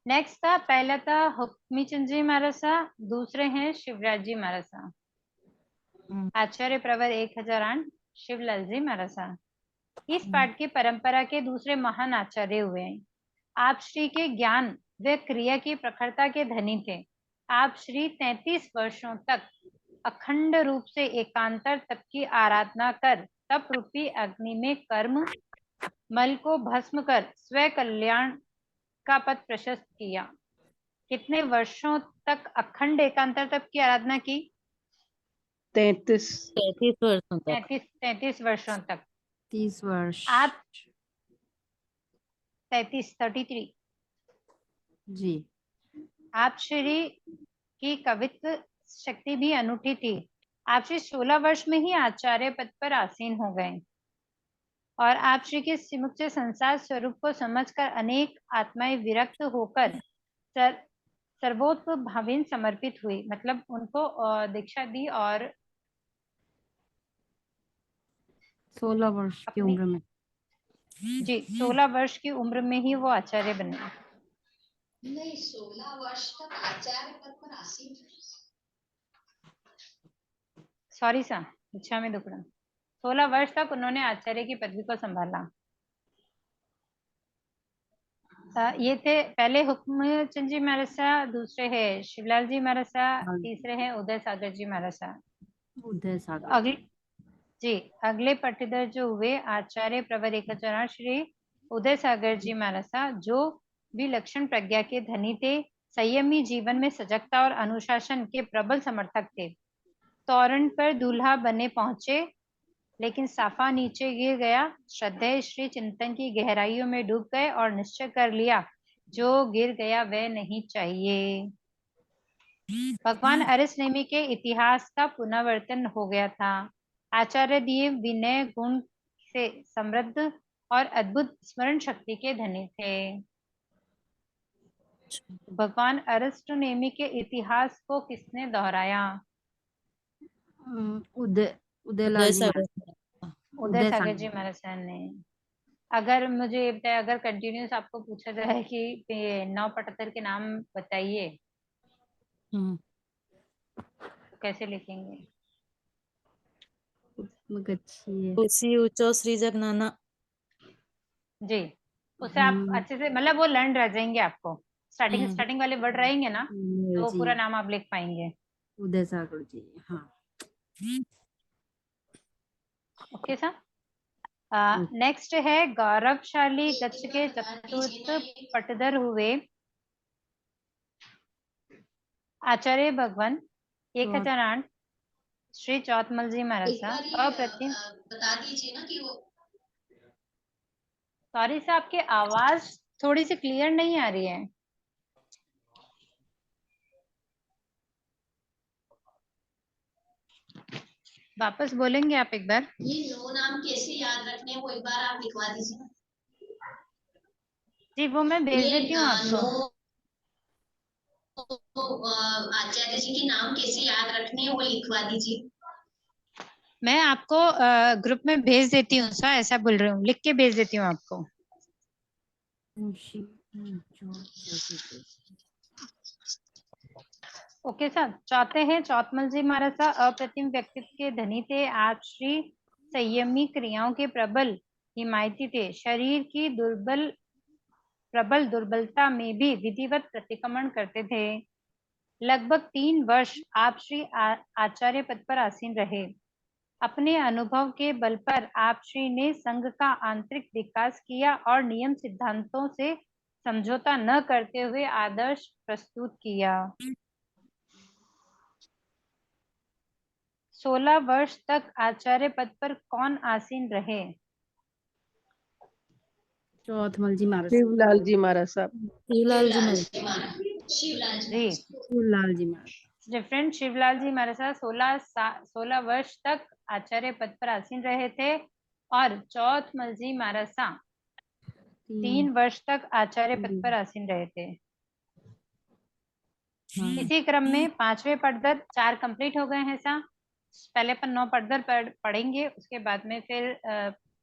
नेक्स्ट था, पहला था हुक्मी चंद जी महाराज साहब, दूसरे हैं शिवराज जी महाराज साहब। आचार्य प्रवर 1008 शिवलाल जी महाराज साहब इस पाठ की परंपरा के दूसरे महान आचार्य हुए हैं। आप श्री के ज्ञान व क्रिया की प्रखरता के धनी थे। आप श्री 33 वर्षों तक अखंड रूप से एकांतर तप की आराधना कर तप रूपी अग्नि में कर्म मल को भस्म कर स्व कल्याण का पथ प्रशस्त किया। कितने वर्षों तक अखंड एकांतर तप की आराधना की? 33 वर्षों तक। 33 वर्षों तक। 30 वर्ष। आप 33 जी आप श्री की कवित्व शक्ति भी अनूठी थी। आप श्री 16 वर्ष में ही आचार्य पद पर आसीन हो गए और आप श्री के सिमुच्च संसार स्वरूप को समझकर अनेक आत्माएं विरक्त होकर सर्वोत्व भावेन समर्पित हुई। मतलब उनको दीक्षा दी और 16 वर्ष की उम्र में। जी 16 वर्ष की उम्र में ही वो आचार्य बने। नहीं, 16 वर्ष तक आचार्य पद पर आसीन थे। सॉरी सर, इच्छा में दुकड़ा। 16 वर्ष तक उन्होंने आचार्य की पदवी को संभाला। ये थे पहले हुक्म चंद जी महाराज साहब, दूसरे है शिवलाल जी महाराज साहब, तीसरे हैं उदय सागर जी महाराज साहब। उदय सागर अगले जी अगले पट्टीदर जो हुए आचार्य प्रवर 1008 श्री उदय सागर जी महाराज साहब, जो भी लक्षण प्रज्ञा के धनी थे, संयमी जीवन में सजगता और अनुशासन के प्रबल समर्थक थे। तोरण पर दूल्हा बने पहुंचे लेकिन साफा नीचे गिर गया। श्रद्धेय श्री चिंतन की गहराइयों में डूब गए और निश्चय कर लिया जो गिर गया वह नहीं चाहिए। भगवान अरिष्टनेमि के इतिहास का पुनरावर्तन हो गया था। आचार्य देव विनय गुण से समृद्ध और अद्भुत स्मरण शक्ति के धनी थे। भगवान अरिष्टनेमि के इतिहास को किसने दोहराया? उदय उदय जी सागर। उदय सागर जी महाराज ने। अगर मुझे ये बताए, अगर कंटिन्यूस आपको पूछा जाए कि 9 पटहत्तर के नाम बताइए तो कैसे लिखेंगे? उसी ऊंचो श्री जगनाना। जी, उसे आप अच्छे से मतलब वो लर्न रह जाएंगे आपको। स्टार्टिंग वाले वर्ड रहेंगे ना तो वो पूरा नाम आप लिख पाएंगे। उदय सागर जी। हाँ ओके सर। नेक्स्ट है गौरवशाली गच्छ के चतुर्थ पटदर हुए आचार्य भगवान 1008 श्री चौथमल जी महाराज एक बार ये अप्रतिम। बता दीजिए ना कि वो सॉरी सर, आपकी आवाज थोड़ी सी क्लियर नहीं आ रही है। वापस बोलेंगे आप एक बार? ये 9 नाम कैसे याद रखने हैं, वो एक बार आप लिखवा दीजिए। जी वो मैं भेज ये देती हूँ आपको। 9 आचार्य जी के नाम कैसे याद रखने हैं, वो लिखवा दीजिए। मैं आपको ग्रुप में भेज देती हूँ सा, ऐसा बोल रही हूँ, लिख के भेज देती हूँ आपको। ओके सर, चौथे हैं चौथमल जी महाराज साहब। अप्रतिम व्यक्तित्व के धनी थे। आप श्री संयमी क्रियाओं के प्रबल हिमायती थे। शरीर की प्रबल दुर्बलता में भी विधिवत प्रतिक्रमण करते थे। लगभग 3 वर्ष आप श्री आचार्य पद पर आसीन रहे। अपने अनुभव के बल पर आप श्री ने संघ का आंतरिक विकास किया और नियम सिद्धांतों से समझौता न करते हुए आदर्श प्रस्तुत किया। 16 वर्ष तक आचार्य पद पर कौन आसीन रहे? चौथमल जी महाराज। शिवलाल जी महाराज साहब। शिवलाल जी महाराज। शिवलाल जी जी शिवलाल जी महाराज। डिफरेंट। शिवलाल जी महाराज साहब 16 वर्ष तक आचार्य पद पर आसीन रहे थे और चौथमल जी महाराज साहब 3 वर्ष तक आचार्य पद पर आसीन रहे थे। इसी क्रम में 5वें पटदर 4 कंप्लीट हो गए हैं सा। पहले अपन 9 पटदर पढ़ेंगे, उसके बाद में फिर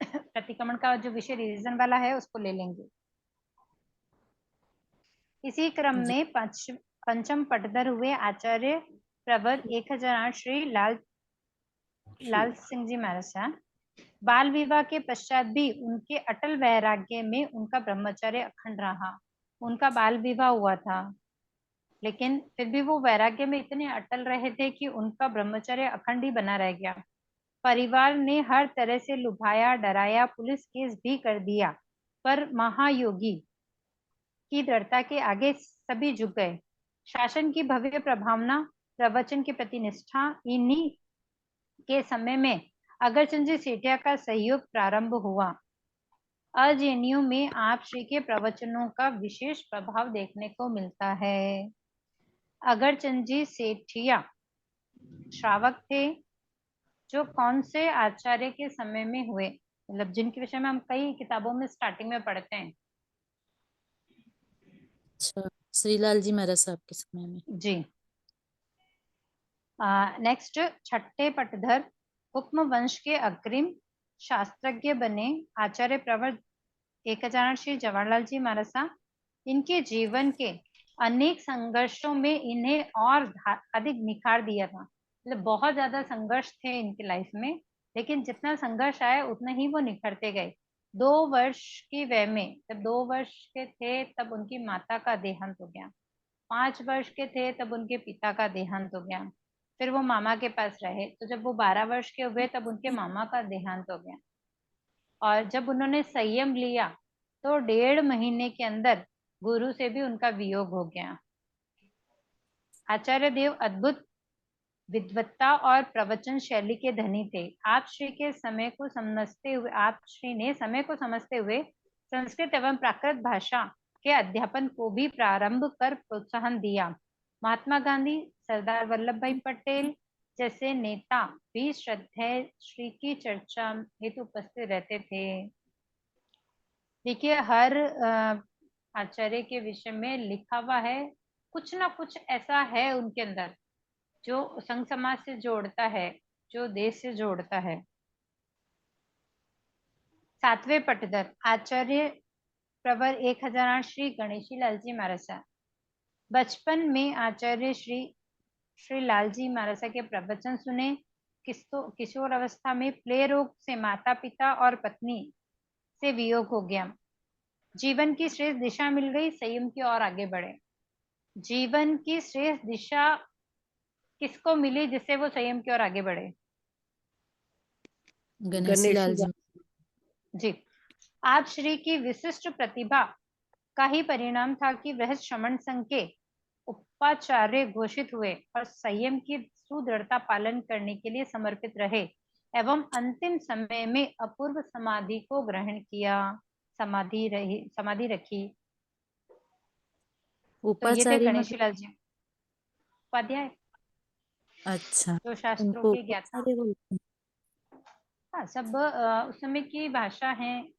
प्रतिक्रमण का जो विषय रिवीजन वाला है उसको ले लेंगे। इसी क्रम में पंचम पटदर हुए आचार्य प्रवर 1008 श्री लाल सिंह जी महाराज साहब। बाल विवाह के पश्चात भी उनके अटल वैराग्य में उनका ब्रह्मचर्य अखंड रहा। उनका बाल विवाह हुआ था, लेकिन फिर भी वो वैराग्य में इतने अटल रहे थे कि उनका ब्रह्मचर्य अखंड ही बना रह गया। परिवार ने हर तरह से लुभाया, डराया, पुलिस केस भी कर दिया, पर महायोगी की दृढ़ता के आगे सभी झुक गए। शासन की भव्य प्रभावना, प्रवचन के प्रति निष्ठा, इन्हीं के समय में अगरचंद जी सेठिया का सहयोग प्रारंभ हुआ। अजेएनयू में आप श्री के प्रवचनों का विशेष प्रभाव देखने को मिलता है। अगरचंद जी सेठिया श्रावक थे जो कौन से आचार्य के समय में हुए, मतलब जिनके विषय में हम कई किताबों में स्टार्टिंग में पढ़ते हैं। अच्छा, श्रीलाल जी महाराज साहब के समय में। जी। नेक्स्ट छठे पटधर हुक्म वंश के अग्रिम शास्त्रज्ञ बने आचार्य प्रवर 1008 श्री जवाहरलाल जी महाराज साहब। इनके जीवन के अनेक संघर्षों में इन्हें और अधिक निखार दिया था। मतलब बहुत ज्यादा संघर्ष थे इनकी लाइफ में, लेकिन जितना संघर्ष आया उतना ही वो निखरते गए। 2 वर्ष की वय में, जब 2 वर्ष के थे तब उनकी माता का देहांत हो गया। 5 वर्ष के थे तब उनके पिता का देहांत हो गया। फिर वो मामा के पास रहे, तो जब वो 12 वर्ष के हुए तब उनके मामा का देहांत हो गया। और जब उन्होंने संयम लिया तो 1.5 महीने के अंदर गुरु से भी उनका वियोग हो गया। आचार्य देव अद्भुत विद्वत्ता और प्रवचन शैली के धनी थे। आप श्री ने समय को समझते हुए संस्कृत एवं प्राकृत भाषा के अध्यापन को भी प्रारंभ कर प्रोत्साहन दिया। महात्मा गांधी, सरदार वल्लभ भाई पटेल जैसे नेता भी श्रद्धेय श्री की चर्चा हेतु उपस्थित रहते थे। देखिए, हर आचार्य के विषय में लिखा हुआ है, कुछ ना कुछ ऐसा है उनके अंदर जो संघ समाज से जोड़ता है, जो देश से जोड़ता है। 7वें पटधर आचार्य प्रवर 1008 श्री गणेशी लाल जी महाराज साहब। बचपन में आचार्य श्री लाल जी महाराज के प्रवचन सुने। किशोर अवस्था में प्ले रोग से माता पिता और पत्नी से वियोग हो गया। जीवन की श्रेष्ठ दिशा मिल गई, संयम की ओर आगे बढ़े। जीवन की श्रेष्ठ दिशा किसको मिली जिससे वो संयम की ओर आगे बढ़े? गणेशी लाल जी। जी। आप श्री की विशिष्ट प्रतिभा का ही परिणाम था कि वह श्रमण संघ के उपाचार्य घोषित हुए और संयम की सुदृढ़ता पालन करने के लिए समर्पित रहे एवं अंतिम समय में अपूर्व समाधि को ग्रहण किया, समाधि रखी। तो ये थे गणेशी लाल जी उपाध्याय। अच्छा, जो शास्त्रों उनको के ज्ञाता। सारे बोलते हैं। हाँ, सब उस समय की भाषा है।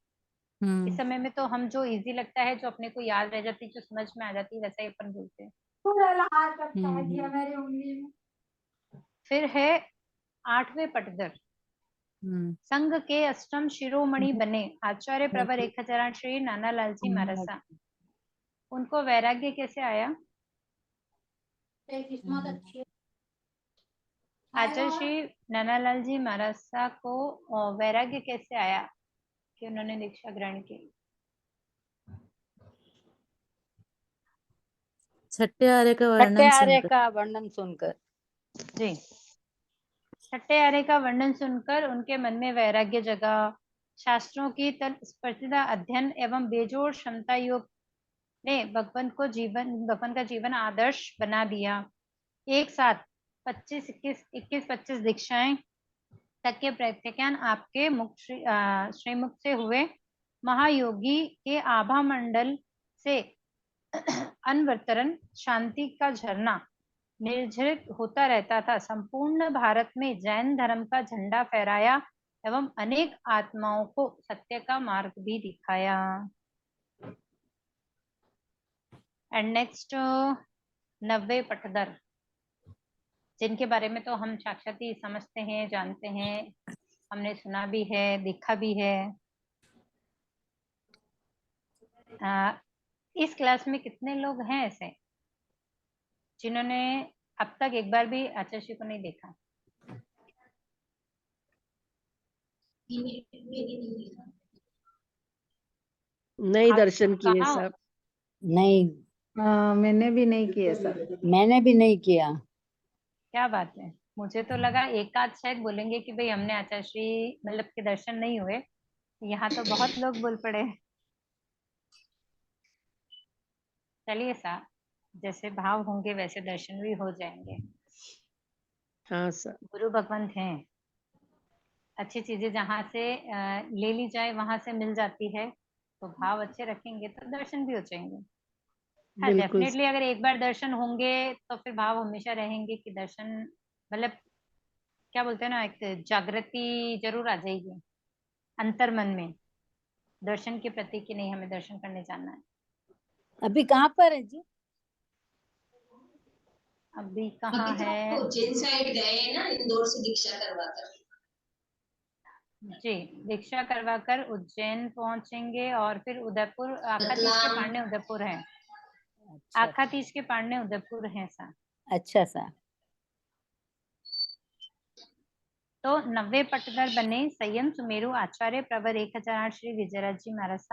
इस समय में तो हम जो इजी लगता है, जो अपने को याद रह जाती, जो समझ में आ जाती, वैसा ही अपन बोलते हैं। फिर है 8वें पटदर। संघ के अष्टम शिरोमणि बने आचार्य प्रवर 1008 श्री नानालाल जी मारसा। उनको वैराग्य कैसे आया? आचार्य श्री नानालाल जी मारसा को वैराग्य कैसे आया कि उन्होंने दीक्षा ग्रहण की? छठे आर्य का वर्णन सुनकर। जी, छठे आर्य का वर्णन सुनकर उनके मन में वैराग्य जगा। शास्त्रों की तत्स्पर्शिता अध्ययन एवं बेजोड़ क्षमता योग ने भगवान का जीवन आदर्श बना दिया। एक साथ 21-25 दीक्षाएं तक के प्रत्याख्यान आपके श्रीमुख से हुए। महायोगी के आभा मंडल से अनवरतन शांति का झरना निर्झरित होता रहता था। संपूर्ण भारत में जैन धर्म का झंडा फहराया एवं अनेक आत्माओं को सत्य का मार्ग भी दिखाया। एंड नेक्स्ट 90 पटदर, जिनके बारे में तो हम साक्षात ही समझते हैं, जानते हैं, हमने सुना भी है, देखा भी है। इस क्लास में कितने लोग हैं ऐसे जिन्होंने अब तक एक बार भी आचार्य श्री को नहीं देखा? नहीं दर्शन किए कहाँ? सब। नहीं, मैंने भी नहीं किया सर। मैंने भी नहीं किया। क्या बात है, मुझे तो लगा एक आध शायद बोलेंगे कि भाई हमने आचार्य श्री मतलब के दर्शन नहीं हुए। यहाँ तो बहुत लोग बोल पड़े। चलिए सा, जैसे भाव होंगे वैसे दर्शन भी हो जाएंगे। हाँ सर। गुरु भगवंत हैं, अच्छी चीजें जहाँ से ले ली जाए वहां से मिल जाती है, तो भाव अच्छे रखेंगे तो दर्शन भी हो जाएंगे। हाँ, बिल्कुल डेफिनेटली अगर एक बार दर्शन होंगे तो फिर भाव हमेशा रहेंगे कि दर्शन, मतलब क्या बोलते हैं ना, एक जागृति जरूर आ जाएगी अंतर मन में दर्शन के प्रति कि नहीं हमें दर्शन करने जाना है। अभी कहाँ पर है जी? अभी कहाँ अभी है? तो उज्जैन साइड गए हैं ना, इंदौर से दीक्षा करवाकर। जी, दीक्षा करवाकर उज्जैन पहुंचेंगे और फिर उदयपुर, आखातीज के रतलाम। पांडे उदयपुर है। अच्छा आखातीज के पांडे उदयपुर है सा। अच्छा सा। तो 90 पटदर बने संयम सुमेरु आचार्य प्रवर 1008 श्री विजयराज जी महाराज।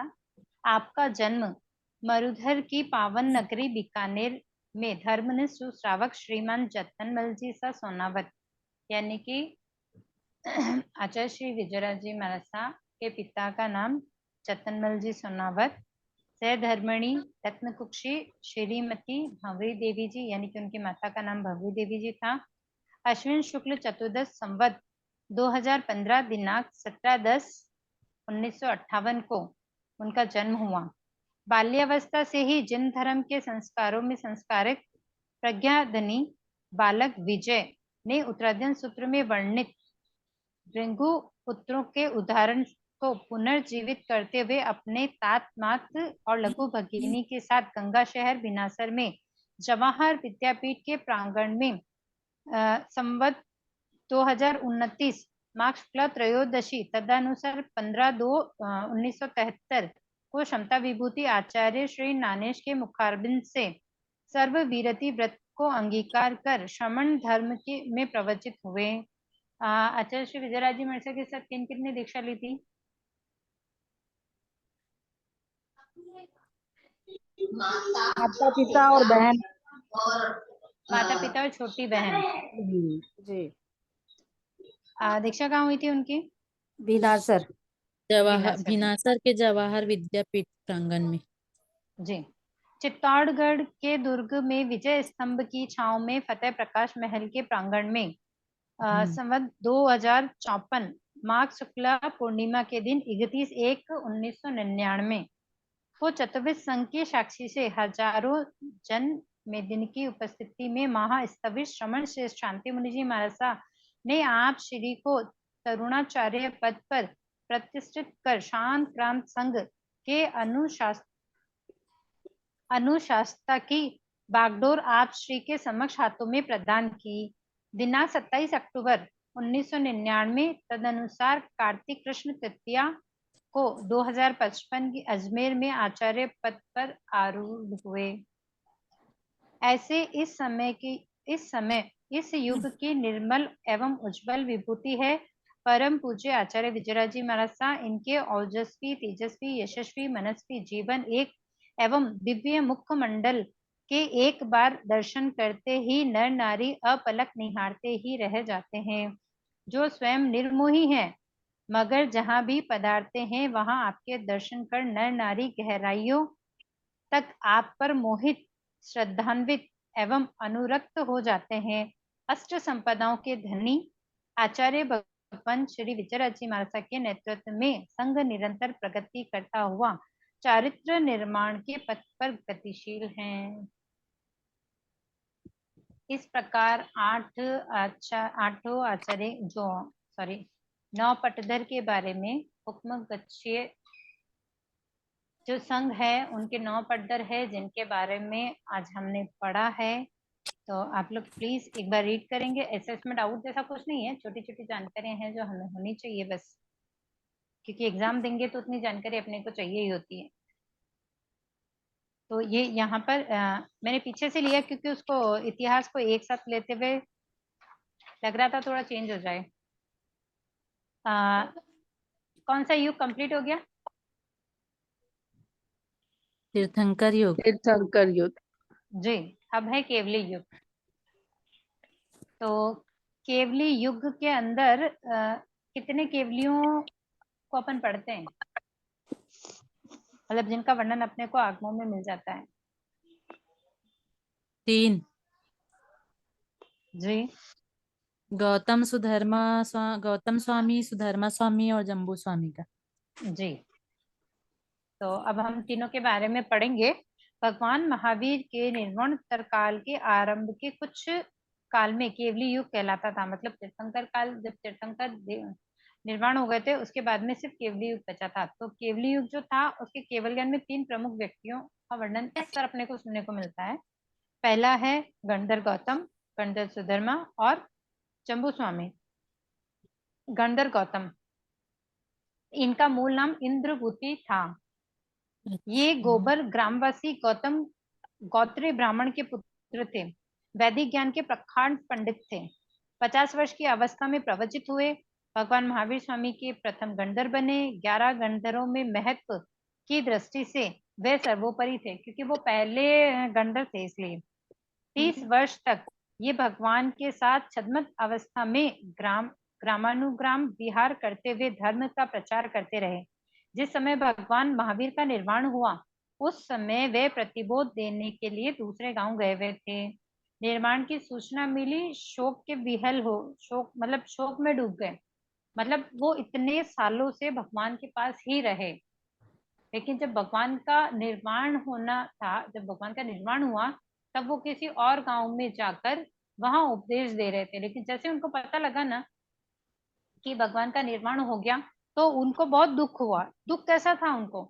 आपका जन्म मरुधर की पावन नगरी बीकानेर में धर्मनिष्ठ सुश्रावक श्रीमान जतनमल जी सा सोनावत, यानी कि आचार्य श्री विजयराज जी महाराज के पिता का नाम जतनमल जी सोनावत, सहधर्मणी रत्नकुक्षी श्रीमती भंवरी देवी जी, यानी कि उनकी माता का नाम भंवरी देवी जी था। अश्विन शुक्ल चतुर्दश संवत 2015 दिनांक 17/10/1958 को उनका जन्म हुआ। बाल्यावस्था से ही जिन धर्म के संस्कारों में संस्कारित प्रज्ञाधनी बालक विजय ने उत्तराधीन सूत्र में वर्णित भृगु पुत्रों के उदाहरण को पुनर्जीवित करते हुए अपने तात मात और लघु भगिनी के साथ गंगा शहर बिनासर में जवाहर विद्यापीठ के प्रांगण में संवत 2029 मार्च शुक्ला त्रयोदशी तदनुसार 15/2/1973 को क्षमता विभूति आचार्य श्री नानेश के मुखारबिंद से सर्ववीरति व्रत को अंगीकार कर श्रमण धर्म के में प्रवचित हुए। आचार्य श्री विजयराज जी मरसा के साथ किन किन ने दीक्षा ली थी? माता पिता और बहन। और माता पिता और छोटी बहन। जी। दीक्षा कहाँ हुई थी उनकी? बिनासर। भिनासर के जवाहर विद्यापीठ प्रांगण में। जी। चित्तौड़गढ़ के दुर्ग में विजय स्तंभ की छांव में फतेह प्रकाश महल के प्रांगण में संवत 2054 माघ शुक्ला पूर्णिमा के दिन 31/1/1999 को चतुर्वेद संघ के साक्षी से हजारों जन में की उपस्थिति में महास्तवित श्रमण श्रेष्ठ शांति मुनि जी महाराज ने आप श्री को तरुणाचार्य पद पर प्रतिष्ठित कर शांत क्रांत संघ के अनुशासता की बागडोर आप श्री के समक्ष हाथों में प्रदान की। दिनांक 27 अक्टूबर 1999 तदनुसार कार्तिक कृष्ण तृतीया को 2055 की अजमेर में आचार्य पद पर आरूढ़ हुए। ऐसे इस युग की निर्मल एवं उज्जवल विभूति है परम पूज्य आचार्य विजयराज जी महाराज। इनके ओजस्वी तेजस्वी यशस्वी मनस्वी जीवन एक एवं दिव्य मुखमंडल के एक बार दर्शन करते ही नर नारी अपलक निहारते ही रह जाते हैं। जो स्वयं निर्मोही हैं मगर जहां भी पधारते हैं वहां आपके दर्शन कर नर नारी गहराइयों तक आप पर मोहित श्रद्धान्वित एवं अनुरक्त हो जाते हैं। अष्ट संपदाओं के धनी आचार्य भगवान श्री विजयराज जी महाराज के नेतृत्व में संघ निरंतर प्रगति करता हुआ चारित्र निर्माण के पथ पर गतिशील हैं। इस प्रकार नौ पटधर के बारे में हुक्म गच्छिए। जो संघ है उनके 9 पटधर है जिनके बारे में आज हमने पढ़ा है। तो आप लोग प्लीज एक बार रीड करेंगे। असेसमेंट आउट जैसा कुछ नहीं है, छोटी छोटी जानकारियां हैं जो हमें होनी चाहिए बस, क्योंकि एग्जाम देंगे तो उतनी जानकारी अपने को चाहिए ही होती है। तो ये यहाँ पर मैंने पीछे से लिया क्योंकि उसको इतिहास को एक साथ लेते हुए लग रहा था थोड़ा चेंज हो जाए। कौन सा युग कंप्लीट हो गया? तीर्थंकर युग। तीर्थंकर युग जी, अब है केवली युग। तो केवली युग के अंदर कितने केवलियों को अपन पढ़ते हैं, मतलब जिनका वर्णन अपने को आगमों में मिल जाता है? 3। जी, गौतम स्वामी, सुधर्मा स्वामी और जम्बू स्वामी का। जी। तो अब हम तीनों के बारे में पढ़ेंगे। भगवान महावीर के निर्वाणोत्तर काल के आरंभ के कुछ काल में केवली युग कहलाता था। मतलब तीर्थंकर काल, जब तीर्थंकर निर्वाण हो गए थे उसके बाद में सिर्फ केवली युग बचा था। तो केवली युग जो था उसके केवल ज्ञान में 3 प्रमुख व्यक्तियों का वर्णन इस तरह अपने को सुनने को मिलता है। पहला है गणधर गौतम, गणधर सुधर्मा और जम्बू स्वामी। गणधर गौतम, इनका मूल नाम इंद्रभूति था। ये गोबर ग्रामवासी गौतम गोत्रीय ब्राह्मण के पुत्र थे। वैदिक ज्ञान के प्रखर पंडित थे। 50 वर्ष की अवस्था में प्रवचित हुए। भगवान महावीर स्वामी के प्रथम गणधर बने। 11 गणधरों में महत्व की दृष्टि से वे सर्वोपरि थे क्योंकि वो पहले गणधर थे, इसलिए 30 वर्ष तक ये भगवान के साथ छद्मत अवस्था में ग्रामानुग्राम विहार करते हुए धर्म का प्रचार करते रहे। जिस समय भगवान महावीर का निर्वाण हुआ उस समय वे प्रतिबोध देने के लिए दूसरे गांव गए हुए थे। निर्माण की सूचना मिली, शोक के विहल हो, शोक में डूब गए। मतलब वो इतने सालों से भगवान के पास ही रहे, लेकिन जब भगवान का निर्वाण होना था, जब भगवान का निर्वाण हुआ तब वो किसी और गांव में जाकर वहां उपदेश दे रहे थे। लेकिन जैसे उनको पता लगा ना कि भगवान का निर्वाण हो गया तो उनको बहुत दुख हुआ। दुख कैसा था उनको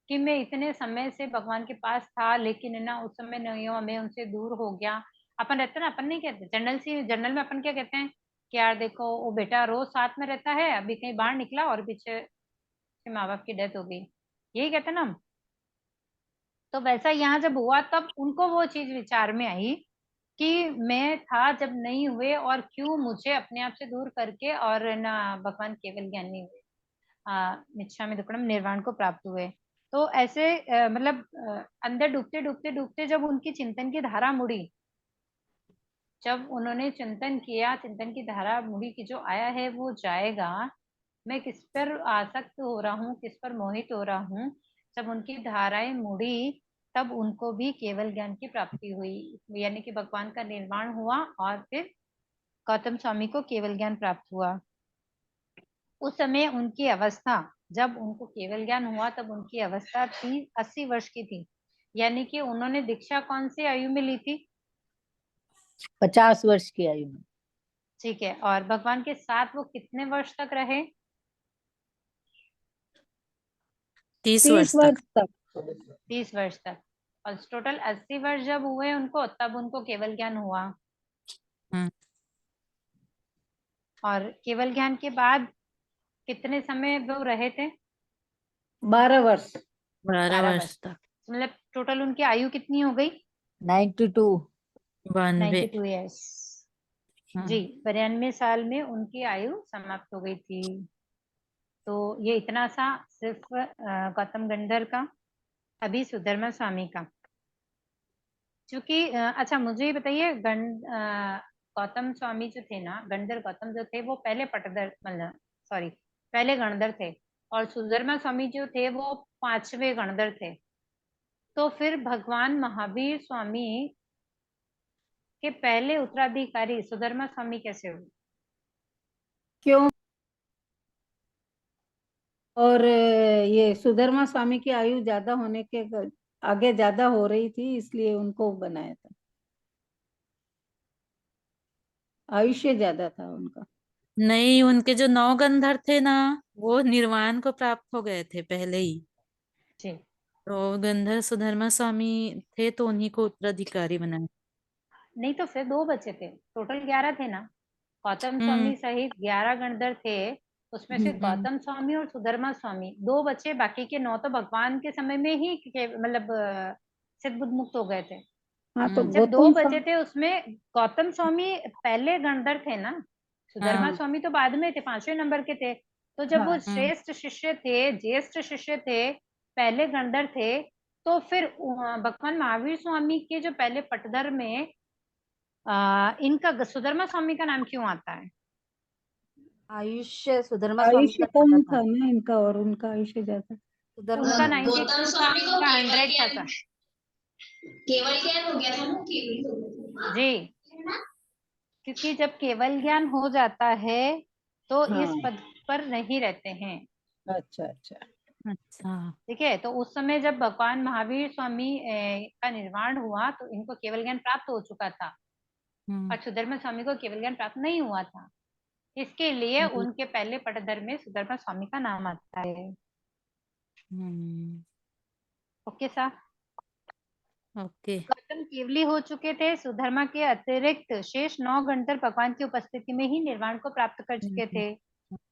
कि मैं इतने समय से भगवान के पास था लेकिन ना उस समय नहीं हुआ, मैं उनसे दूर हो गया। अपन रहते ना, अपन नहीं कहते जनरल में अपन क्या कहते हैं कि यार देखो वो बेटा रोज साथ में रहता है, अभी कहीं बाहर निकला और पीछे माँ बाप की डेथ हो गई, यही कहते ना हम। तो वैसा यहाँ जब हुआ तब उनको वो चीज विचार में आई कि मैं था जब नहीं हुए और क्यों मुझे अपने आप से दूर करके और ना भगवान केवल ज्ञानी हुए, मिच्छामि दुक्कडम निर्वाण को प्राप्त हुए। तो ऐसे अंदर डूबते डूबते डूबते जब उनकी चिंतन की धारा मुड़ी, जब उन्होंने चिंतन किया, चिंतन की धारा मुड़ी कि जो आया है वो जाएगा, मैं किस पर आसक्त हो रहा हूँ, किस पर मोहित हो रहा हूँ, जब उनकी धाराएं मुड़ी तब उनको भी केवल ज्ञान की प्राप्ति हुई। यानी कि भगवान का निर्वाण हुआ और फिर गौतम स्वामी को केवल ज्ञान प्राप्त हुआ। उस समय उनकी अवस्था, जब उनको केवल ज्ञान हुआ तब उनकी अवस्था 80 वर्ष की थी। यानी कि उन्होंने दीक्षा कौन सी आयु में ली थी? 50 वर्ष की आयु में। ठीक है, और भगवान के साथ वो कितने वर्ष तक रहे? 30 वर्ष 30 तक। वर्ष तक। 30 वर्ष तक। और टोटल 80 वर्ष जब हुए उनको, तब उनको केवल ज्ञान हुआ। हम्म। और केवल ज्ञान के बाद कितने समय वो रहे थे? 12 वर्ष। 12 12 वर्ष वर्ष। तक। मतलब टोटल उनकी आयु कितनी हो गई? 92। 92। 92 ईयर्स। हाँ। जी, 92 साल में उनकी आयु समाप्त हो गई थी। तो ये इतना सा सिर्फ गौतम गंधर का। अभी सुधर्मा स्वामी का, क्योंकि अच्छा मुझे ये बताइए, गौतम स्वामी जो थे ना, गंधर गौतम जो थे वो पहले पटधर, मतलब सॉरी, पहले गणधर थे, और सुधर्मा स्वामी जो थे वो 5वें गणधर थे। तो फिर भगवान महावीर स्वामी के पहले उत्तराधिकारी सुधर्मा स्वामी कैसे हुए? क्यों? और ये सुधर्मा स्वामी की आयु ज्यादा होने के आगे ज्यादा हो रही थी, इसलिए उनको बनाया था। आयुष्य ज्यादा था उनका। नहीं, उनके जो 9 गंधर थे ना, वो निर्वाण को प्राप्त हो गए थे पहले ही। जी। तो गंधर सुधर्मा स्वामी थे, तो उन्हीं को उत्तराधिकारी बनाया। नहीं तो फिर 2 बचे थे, टोटल 11 थे ना। गौतम हम्म। स्वामी सहित 11 गणधर थे। उसमें से हम्म। गौतम स्वामी और सुधर्मा स्वामी 2 बचे, बाकी के 9 तो भगवान के समय में ही मतलब सिद्ध बुद्ध मुक्त हो गए थे। हाँ, तो जब 2 गौतम बचे थे उसमें गौतम स्वामी पहले गणधर थे ना, सुधर्मा हाँ। स्वामी तो बाद में थे, 5वें नंबर के थे। तो जब वो हाँ। श्रेष्ठ शिष्य थे, ज्येष्ठ शिष्य थे, पहले गणधर थे, तो फिर भगवान महावीर स्वामी के जो पहले पटधर में इनका सुधर्मा स्वामी का नाम क्यों आता है? आयुष्य सुधर्मा स्वामी आयुष्य का ज्यादा कम था। था ना इनका, और उनका आयुष्य ज्यादा। सुधर्मा उनका स्वामी- गौतम 92 था, स्वामी को इनका केवल 100 था ज्ञान, सर। केवल ज्ञान हो गया था ना, केवल हो गया था। जी, क्योंकि जब केवल ज्ञान हो जाता है तो इस हाँ। पद पर नहीं रहते हैं। अच्छा अच्छा। अच्छा। ठीक है, तो उस समय जब भगवान महावीर स्वामी का निर्माण हुआ तो इनको केवल ज्ञान प्राप्त हो चुका था, हम्म। और सुधर्मा स्वामी को केवल ज्ञान प्राप्त नहीं हुआ था। इसके लिए हम्म। उनके पहले पटधर में सुधर्मा स्वामी का नाम आता है। Hmm. Okay sir. Okay. Gautam केवली हो चुके थे। सुधर्मा के अतिरिक्त शेष 9 गणधर भगवान की उपस्थिति में ही निर्वाण को प्राप्त कर चुके हम्म। थे।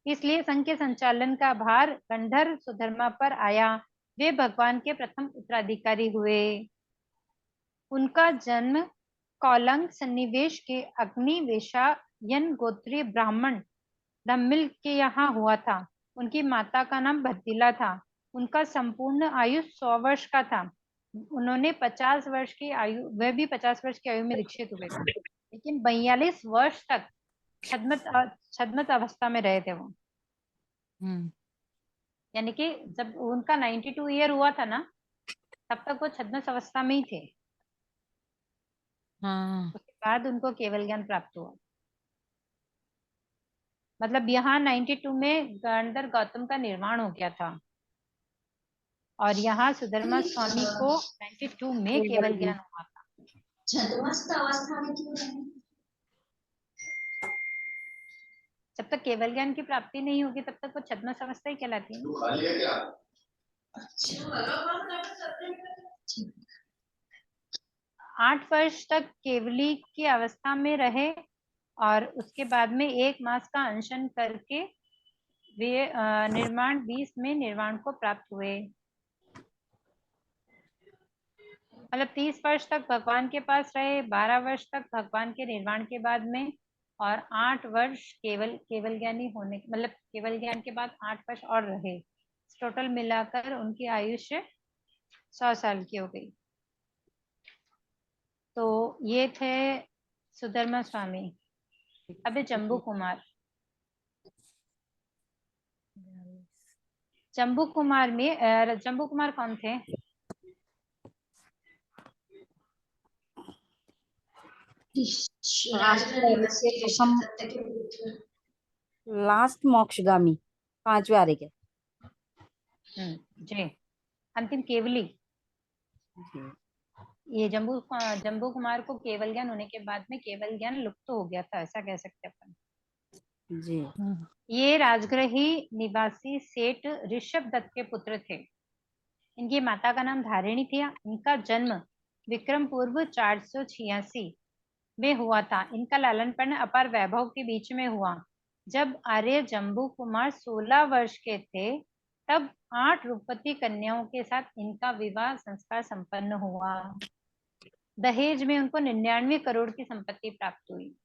इसलिए संघ के संचालन का भार गंधर सुधर्मा पर आया। वे भगवान के प्रथम उत्तराधिकारी हुए। उनका जन्म कौलंग सन्निवेश के अग्निवेशायन गोत्रीय ब्राह्मण धम्मिल के यहाँ हुआ था। उनकी माता का नाम भद्दिला था। उनका संपूर्ण आयु 100 वर्ष का था। उन्होंने 50 वर्ष की आयु, वह भी 50 वर्ष की आयु में दीक्षित हुए थे, लेकिन 42 वर्ष तक छद्मत अवस्था में रहे थे वो। हम्म। यानी कि जब उनका 92 ईयर हुआ था ना, तब तक वो छद्मस अवस्था में ही थे। हाँ। उसके बाद उनको केवल ज्ञान प्राप्त हुआ। मतलब यहाँ 92 में गणधर गौतम का निर्माण हो गया था, और यहाँ सुधर्मा स्वामी को 92 में केवल ज्ञान हुआ था। छद्मस्त अवस्था में क्यों रहे? जब तक केवल ज्ञान की प्राप्ति नहीं होगी तब तक वो छद्मस अवस्था ही कहलाती है। 8 वर्ष तक केवली की अवस्था में रहे, और उसके बाद में 1 मास का अनशन करके वे निर्माण 20 में निर्वाण को प्राप्त हुए। मतलब 30 वर्ष तक भगवान के पास रहे, 12 वर्ष तक भगवान के निर्वाण के बाद में, और 8 वर्ष केवल ज्ञानी होने, मतलब केवल ज्ञान के बाद 8 वर्ष और रहे। टोटल मिलाकर उनकी आयुष्य 100 साल की हो गई। तो ये थे सुधर्मा स्वामी। अभी जम्बू कुमार। जम्बू कुमार में जम्बू कुमार कौन थे? राजधानी निवासी ऋषभ दत्त के पुत्र। लास्ट मोक्षगामी, 5वें आर्य के। जी। अंतिम केवली। ये जम्बू कुमार को केवल ज्ञान होने के बाद में केवल ज्ञान लुप्त हो गया था, ऐसा कह सकते हैं अपन। जी। ये राजगृही निवासी सेठ ऋषभ दत्त के पुत्र थे। इनकी माता का नाम धारिणी थी। इनका जन्म विक्रम पूर्व 486 में हुआ था। इनका लालन पालन अपार वैभव के बीच में हुआ। जब आर्य जम्बू कुमार 16 वर्ष के थे तब 8 रूपवती कन्याओं के साथ इनका विवाह संस्कार संपन्न हुआ। दहेज में उनको 99 करोड़ की संपत्ति प्राप्त हुई।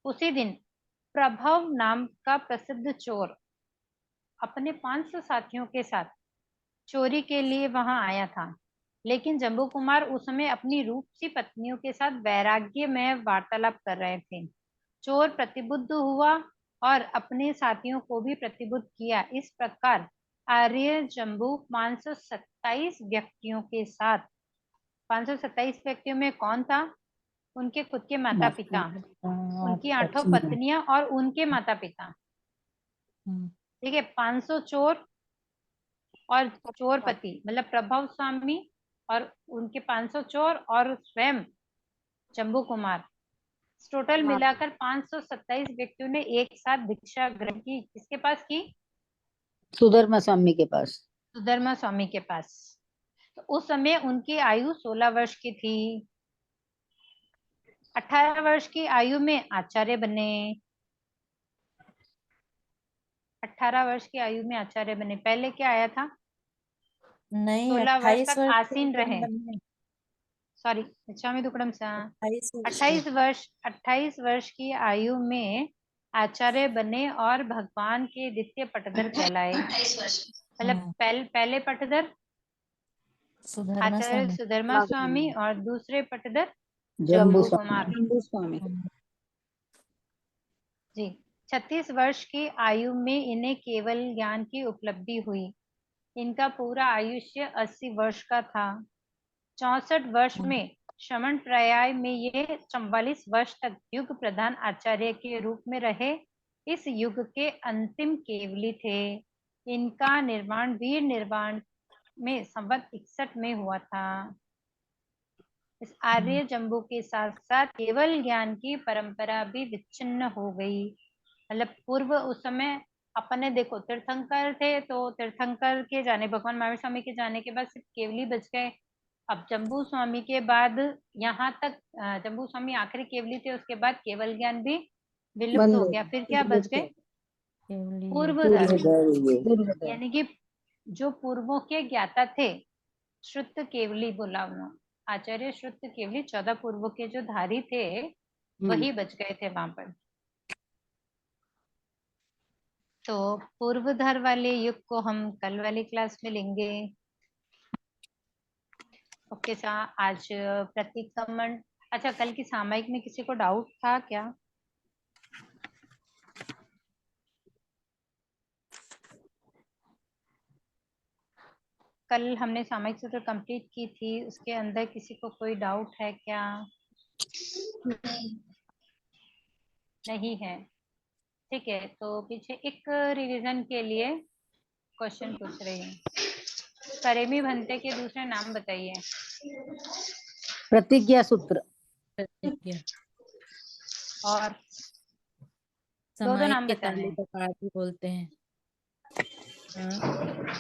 उसी दिन प्रभव नाम का प्रसिद्ध चोर अपने 500 साथियों के साथ चोरी के लिए वहां आया था, लेकिन जम्बू कुमार उस समय अपनी रूपसी पत्नियों के साथ वैराग्य में वार्तालाप कर रहे थे। चोर प्रतिबुद्ध हुआ और अपने साथियों को भी प्रतिबुद्ध किया। इस प्रकार आर्य जम्बू 527 व्यक्तियों के साथ, 527 व्यक्तियों में कौन था? उनके खुद के माता पिता, उनकी 8 पत्नियां और उनके माता पिता। ठीक है, 500 चोर और चोरपति मतलब प्रभव स्वामी और उनके 500 चोर और स्वयं जम्बू कुमार, टोटल मिलाकर 527 व्यक्तियों ने एक साथ भिक्षा ग्रहण की। किसके पास की? सुधर्मा स्वामी के पास। सुधर्मा स्वामी के पास। तो उस समय उनकी आयु 16 वर्ष की थी। 18 वर्ष की आयु में आचार्य बने। 18 वर्ष की आयु में आचार्य बने। पहले क्या आया था? नहीं 16 वर्ष 28 तक वर्ष आसीन रहे। सॉरी, स्वामी दुकड़म सा 28 वर्ष की आयु में आचार्य बने और भगवान के द्वितीय पटधर कहलाए। 28 वर्ष मतलब पहले पटधर सुधर्मा आचार्य स्वामी। सुधर्मा स्वामी और दूसरे पटधर जम्बू जम्बू कुमार। जम्बू स्वामी। जी। 36 वर्ष की आयु में इन्हें केवल ज्ञान की उपलब्धि हुई। इनका पूरा आयुष्य 80 वर्ष का था। 64 वर्ष में श्रमण पर्याय में ये 44 वर्ष तक युग प्रधान आचार्य के रूप में रहे। इस युग के अंतिम केवली थे। इनका निर्माण वीर निर्वाण में संवत 61 में हुआ था। इस आर्य जम्बू के साथ साथ केवल ज्ञान की परंपरा भी विच्छिन्न हो गई। मतलब पूर्व उस समय अपने देखो तीर्थंकर थे, तो तीर्थंकर के जाने, भगवान महावीर स्वामी के जाने के बाद सिर्फ केवली बच गए। अब जम्बू स्वामी के बाद यहाँ तक जम्बू स्वामी आखिरी केवली थे, उसके बाद केवल ज्ञान भी विलुप्त बंद हो हो गया। फिर क्या बच गए? पूर्वधर्म। यानी कि जो पूर्वों के ज्ञाता थे, श्रुत केवली बोला उन्होंने, आचार्य श्रुत केवली 14 पूर्वों के जो धारी थे वही बच गए थे वहां पर। तो पूर्वधर वाले युग को हम कल वाली क्लास में लेंगे। ओके सा आज प्रतिक्रमण। अच्छा, कल की सामायिक में किसी को डाउट था क्या? कल हमने सामायिक सूत्र कंप्लीट की थी, उसके अंदर किसी को कोई डाउट है क्या? नहीं है। ठीक है, तो पीछे एक रिवीजन के लिए क्वेश्चन पूछ रही हूँ। करेमी भंते के दूसरे नाम बताइए। प्रतिज्ञा सूत्र। प्रतिज्ञा। और दो समाहिक नाम के बताने ताले हैं। का पाठ भी बोलते हैं। हाँ,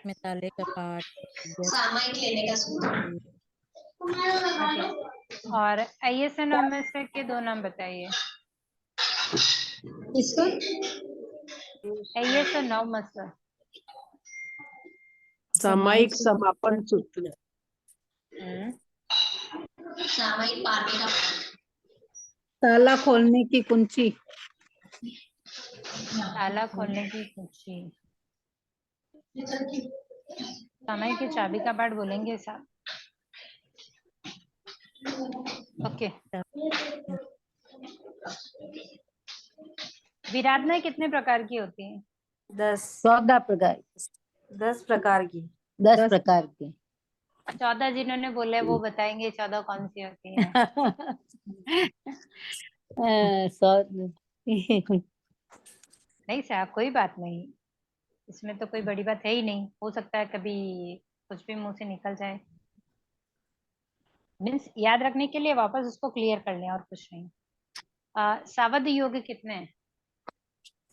में ताले का पाठ। सामायिक लेने का सूत्र। Okay. और ISN के दो नाम बताइए। किसका? ISN सामायिक समापन सूत्र। सामायिक पाने का ताला खोलने की कुंजी। ताला खोलने की कुंजी। सामायिक की चाबी का पाठ बोलेंगे साहब। ओके। विराधनाएं कितने प्रकार की होती हैं? 10 14 प्रकार। 10 प्रकार की। 10 प्रकार के। 14 जिन्होंने बोले वो बताएंगे 14 कौन सी होती है। नहीं साहब, कोई बात नहीं, इसमें तो कोई बड़ी बात है ही नहीं। हो सकता है कभी कुछ भी मुंह से निकल जाए। मीन्स याद रखने के लिए वापस उसको क्लियर कर लें और कुछ नहीं। सावध योग कितने हैं?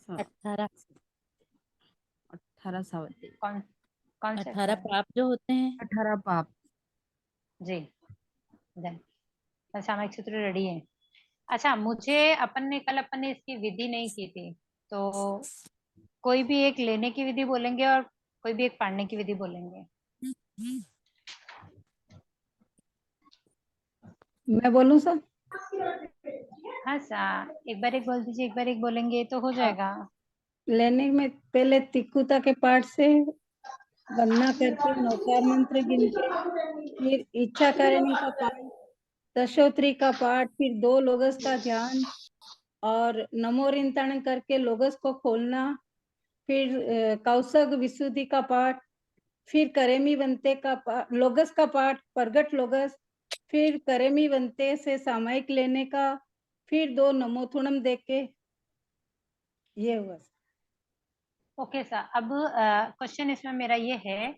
18 18 सावधि, कौन कौन से 18 अठारह? पाप जो होते हैं। 18 पाप। जी, डन। सामायिक सूत्र रेडी है। अच्छा, मुझे अपन ने इसकी विधि नहीं की थी, तो कोई भी एक लेने की विधि बोलेंगे और कोई भी एक पढ़ने की विधि बोलेंगे। मैं बोलूं सर? हाँ सा, एक बार एक बोल दीजिए, एक बार एक बोलेंगे तो हो हाँ। जाएगा। लेने में पहले तिक्कुता के पाठ से वंदना करके नौकार मंत्र गिन के, फिर इच्छा करणी का पाठ, दशोत्री का पाठ, फिर 2 लोगस का ध्यान और नमो रिंतण करके लोगस को खोलना, फिर कौसग विशुद्धि का पाठ, फिर करेमी बनते का लोगस का पाठ, प्रगट लोगस, फिर करेमी बनते से सामायिक लेने का, फिर 2 नमोथुणम दे के, ये हुआ। ओके सर, अब क्वेश्चन इसमें मेरा ये है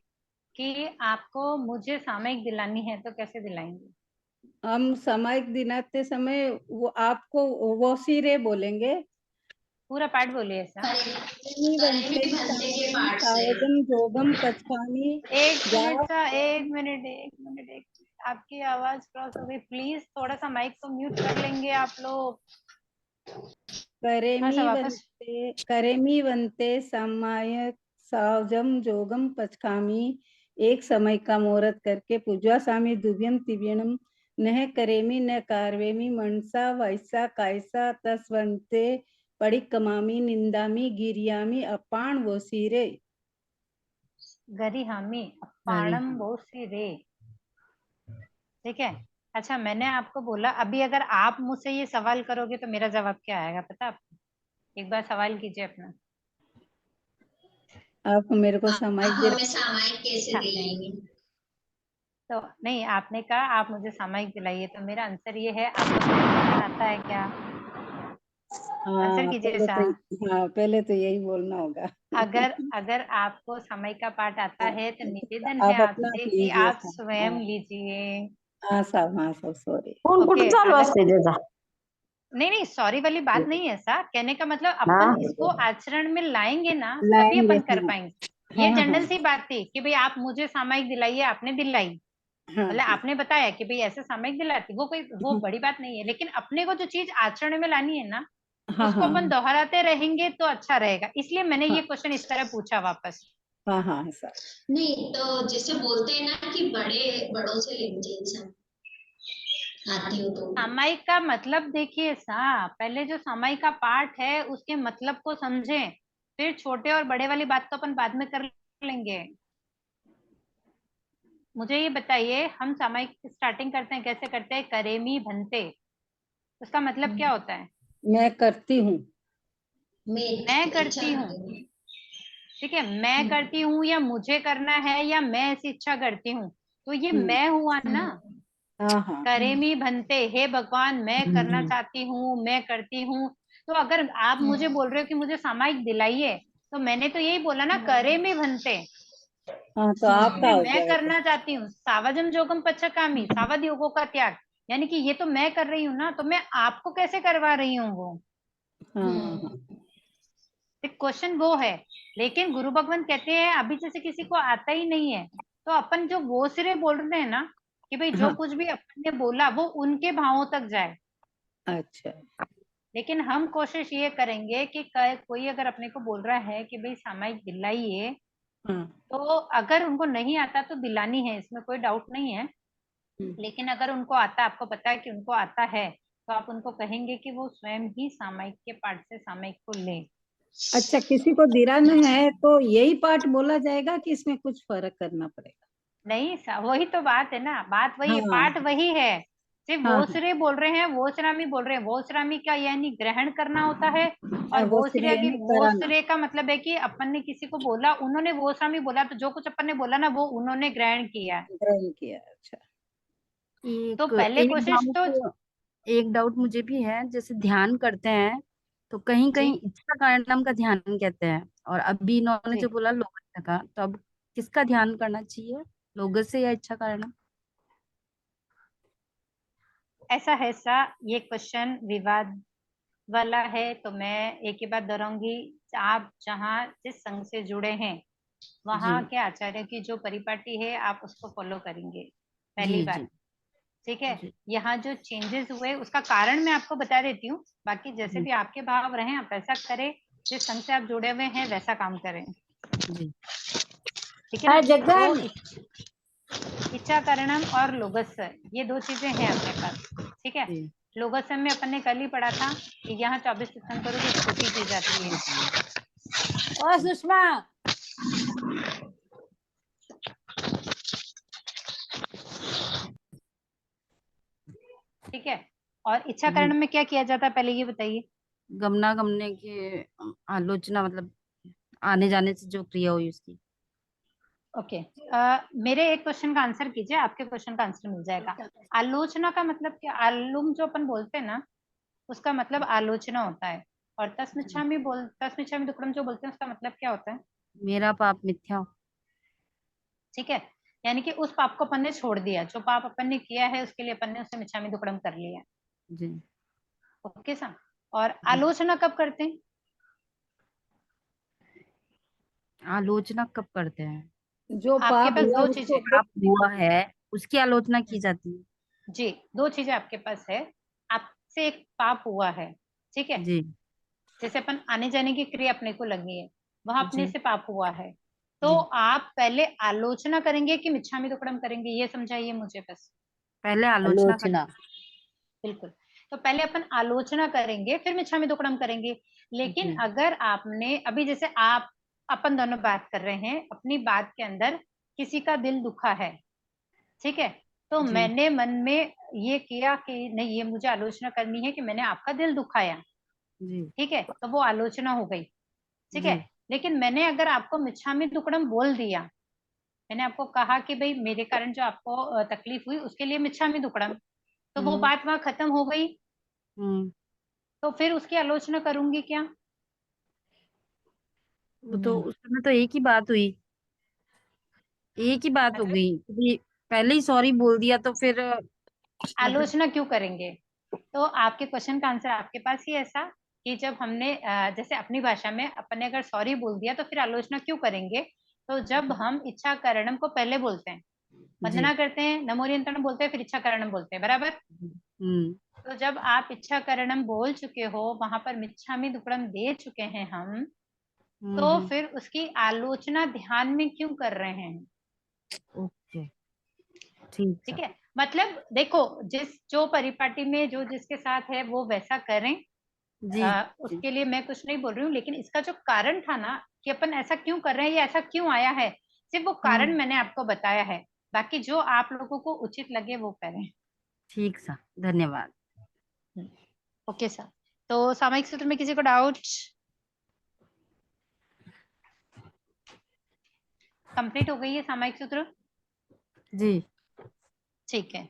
कि आपको मुझे सामयिक दिलानी है तो कैसे दिलाएंगे? हम सामायिक दिनाते समय वो आपको वो सिरे बोलेंगे। पूरा पाठ बोलिए सर। करेमी करेमी बनते बनते के सामायिक पाठ से सावजम जोगम पचकामी एक मिनट जाप। सर, एक मिनट। आपकी आवाज क्रॉस हो गई, प्लीज थोड़ा सा माइक को म्यूट कर लेंगे आप लोग। हाँ सर, वापस। करेमी बनते सामायिक सावजम जोगम पचकामी, एक समय का मुहूर्त करके पूजा सामी दुव्यम तिव्यनम नह करेमी न कार्वेमी मनसा वैसा कायसा तस्वंते पड़िकमामी निंदामी गिरियामी अपाण वो सीरे। गरिहामी अपाणम वो रे। ठीक है। अच्छा, मैंने आपको बोला, अभी अगर आप मुझसे ये सवाल करोगे तो मेरा जवाब क्या आएगा पता है आपको? एक बार सवाल कीजिए अपना। आप मेरे को आप सामायिक हमें सामायिक कैसे हाँ, दिलाएंगे? तो नहीं, आपने कहा आप मुझे सामायिक दिलाइए, तो मेरा आंसर ये है, आपको सामायिक आता है क्या? आंसर हाँ कीजिए सर। पहले तो यही बोलना होगा। अगर अगर आपको समय का पाठ आता है तो निवेदन है आप अपना आपसे कि लीजिए आप साहब। स्वयं लीजिए। हाँ साहब, हाँ साहब, सॉरी। फोन कुठे ओके, चालू अगर असते त्याचा? नहीं नहीं, सॉरी वाली बात नहीं है सर। कहने का मतलब हाँ अपन इसको आचरण में लाएंगे ना, तभी लाएंगे, अपन कर हाँ। पाएंगे। ये हाँ हाँ जनरल सी बात थी कि भाई आप मुझे सामायिक दिलाइए, आपने दिलाई, हाँ मतलब हाँ आपने बताया कि भाई ऐसे सामायिक दिलाती, वो हाँ बड़ी बात नहीं है। लेकिन अपने को जो चीज आचरण में लानी है ना, हाँ उसको अपन दोहराते रहेंगे तो अच्छा रहेगा। इसलिए मैंने हाँ ये क्वेश्चन इस तरह पूछा वापस। हाँ हाँ हाँ सर। नहीं तो जैसे बोलते हैं ना कि बड़ों से लेनी चाहिए इंसान, आती हो तो। सामायिक का मतलब देखिए सा, पहले जो सामायिक का पाठ है उसके मतलब को समझें, फिर छोटे और बड़े वाली बात तो अपन बाद में कर लेंगे। मुझे ये बताइए, हम सामायिक स्टार्टिंग करते हैं, कैसे करते हैं? करेमी भंते, उसका मतलब क्या होता है? मैं करती हूँ। मैं मैं इच्छा करती हूँ। करती हूँ। ठीक है, मैं करती हूँ या मुझे करना है या मैं ऐसी इच्छा करती हूँ, तो ये हम्म, मैं हुआ ना। हाँ हाँ करेमी भंते, हे भगवान मैं करना चाहती हूँ, मैं करती हूँ। तो अगर आप मुझे बोल रहे हो कि मुझे सामायिक दिलाइए, तो मैंने तो यही बोला ना, करे में भंते, हाँ, तो आपका कि हो मैं जाएगा। करना चाहती हूँ। सावजम जोगम पच्चकामी, सावध योगों का त्याग, यानी कि ये तो मैं कर रही हूँ ना, तो मैं आपको कैसे करवा रही हूँ वो? हाँ हाँ हाँ क्वेश्चन वो है। लेकिन गुरु भगवान कहते हैं, अभी जैसे किसी को आता ही नहीं है, तो अपन जो वो सिरे बोल रहे हैं ना, कि भाई जो हाँ, कुछ भी अपन ने बोला वो उनके भावों तक जाए। अच्छा। लेकिन हम कोशिश ये करेंगे कि कोई अगर अपने को बोल रहा है कि भाई सामायिक दिलाइए, हाँ तो अगर उनको नहीं आता तो दिलानी है, इसमें कोई डाउट नहीं है। हम्म। लेकिन अगर उनको आता, आपको पता है कि उनको आता है, तो आप उनको कहेंगे कि वो स्वयं ही सामायिक के पाठ से सामायिक को ले। अच्छा, किसी को दिराना है तो यही पाठ बोला जाएगा कि इसमें कुछ फर्क करना पड़ेगा? नहीं वही तो बात है ना, बात वही है, हाँ पाठ वही है। सिर्फ हाँ हाँ वोसरे बोल रहे हैं, वोसरामी बोल रहे हैं। वोसरामी का यानी ग्रहण करना होता है, और वो सिर्फ वोसरे की यानी कराना। वोसरे का मतलब है कि अपन ने किसी को बोला, उन्होंने वोसरामी बोला, तो जो कुछ अपन ने बोला ना वो उन्होंने ग्रहण किया। ग्रहण किया, अच्छा। तो एक पहले एक कोशिश तो डाउट एक डाउट मुझे भी है। जैसे ध्यान करते हैं तो कहीं जी कहीं इच्छा कारणम का ध्यान कहते हैं, और अभी इन्होंने जी, जो बोला लोगस का, तो अब किसका ध्यान करना चाहिए, लोगस से या इच्छा कारणम? ऐसा है सा, ये क्वेश्चन विवाद वाला है, तो मैं एक ही बात दोहराऊंगी। आप जहाँ जिस संघ से जुड़े हैं वहाँ जी के आचार्य की जो परिपाटी है आप उसको फॉलो करेंगे, पहली जी बात। जी ठीक है। जी यहाँ जो चेंजेस हुए उसका कारण मैं आपको बता देती हूँ, बाकी जैसे जी भी आपके भाव रहे आप वैसा करें, जिस संघ से आप जुड़े हुए हैं वैसा काम करें। जी ठीक है ना। तो जगन इच्छा कारणम और लोगस, ये दो चीजें हैं अपने पास। ठीक है। जी लोगस में अपन ने कल ही पढ़ा था कि यहाँ 24 तीर्थंकरों की स्तुति की जाती है। और सुषमा ठीक है। और इच्छा जी करण में क्या किया जाता है पहले ये बताइए। गमनागमने की आलोचना, मतलब आने जाने से जो क्रिया हुई उसकी। ओके। मेरे एक क्वेश्चन का आंसर कीजिए, आपके क्वेश्चन का आंसर मिल जाएगा। आलोचना का मतलब क्या? आलुम जो अपन बोलते हैं ना, उसका मतलब आलोचना होता है। और तस्मिच्छामि दुक्कडम जो बोलते हैं उसका मतलब क्या होता है? मेरा पाप मिथ्या। ठीक है। यानी कि उस पाप को अपन ने छोड़ दिया, जो पाप अपन ने किया है उसके लिए अपन ने उसे मिच्छामि दुक्कडम कर लिया। जी ओके सर। और जी आलोचना कब करते हैं? आलोचना कब करते हैं? जो आपके पाप पास हुआ दो उसको चीजें, पाप हुआ है उसकी आलोचना की जाती है। जी दो चीजें आपके पास है। आपसे एक पाप हुआ है, ठीक है, जी जैसे अपन आने जाने की क्रिया अपने को लगी है, वह अपने जी से पाप हुआ है, तो जी आप पहले आलोचना करेंगे कि मिच्छामि दुक्कडम करेंगे, ये समझाइए मुझे बस। पहले आलोचना कर। आलोचना बिल्कुल। तो पहले अपन आलोचना करेंगे फिर मिच्छामि दुक्कडम करेंगे। लेकिन जी अगर आपने अभी जैसे आप अपन दोनों बात कर रहे हैं, अपनी बात के अंदर किसी का दिल दुखा है, ठीक है, तो जी मैंने मन में ये किया कि नहीं, ये मुझे आलोचना करनी है कि मैंने आपका दिल दुखाया, जी ठीक है, तो वो आलोचना हो गई। ठीक है। जी लेकिन मैंने अगर आपको मिच्छामि दुक्कडम बोल दिया, मैंने आपको कहा कि भाई मेरे कारण जो आपको तकलीफ हुई उसके लिए मिच्छामि दुक्कडम, तो वो हम्म बात वहां खत्म हो गई। हम्म तो फिर उसकी आलोचना करूंगी क्या? वो तो उस समय तो एक ही बात हुई, एक ही बात हो मतलब गई कि पहले ही सॉरी बोल दिया तो फिर मतलब। आलोचना क्यों करेंगे? तो आपके क्वेश्चन का आंसर आपके पास ही ऐसा कि जब हमने जैसे अपनी भाषा में अपन ने अगर सॉरी बोल दिया तो फिर आलोचना क्यों करेंगे? तो जब हम इच्छा कारणम को पहले बोलते हैं, जी वंदना करते हैं, नमोरियंतरणम बोलते हैं, फिर इच्छा कारणम बोलते हैं, बराबर। हम्म तो जब आप इच्छा कारणम बोल चुके हो, वहां पर मिच्छामि दुक्कडम दे चुके हैं हम, तो हम्म। फिर उसकी आलोचना ध्यान में क्यों कर रहे हैं? ओके ठीक ठीक है। है। मतलब देखो, जो परिपाटी में जो जिसके साथ है वो वैसा करें, जी जी उसके लिए मैं कुछ नहीं बोल रही हूँ, लेकिन इसका जो कारण था ना कि अपन ऐसा क्यों कर रहे हैं, ये ऐसा क्यों आया है, सिर्फ वो कारण हम्म मैंने आपको बताया है। बाकी जो आप लोगों को उचित लगे वो करें। ठीक सा, धन्यवाद। Okay sir. तो सामयिक सूत्र में किसी को डाउट? कंप्लीट हो गई है सामयिक सूत्र? जी ठीक है।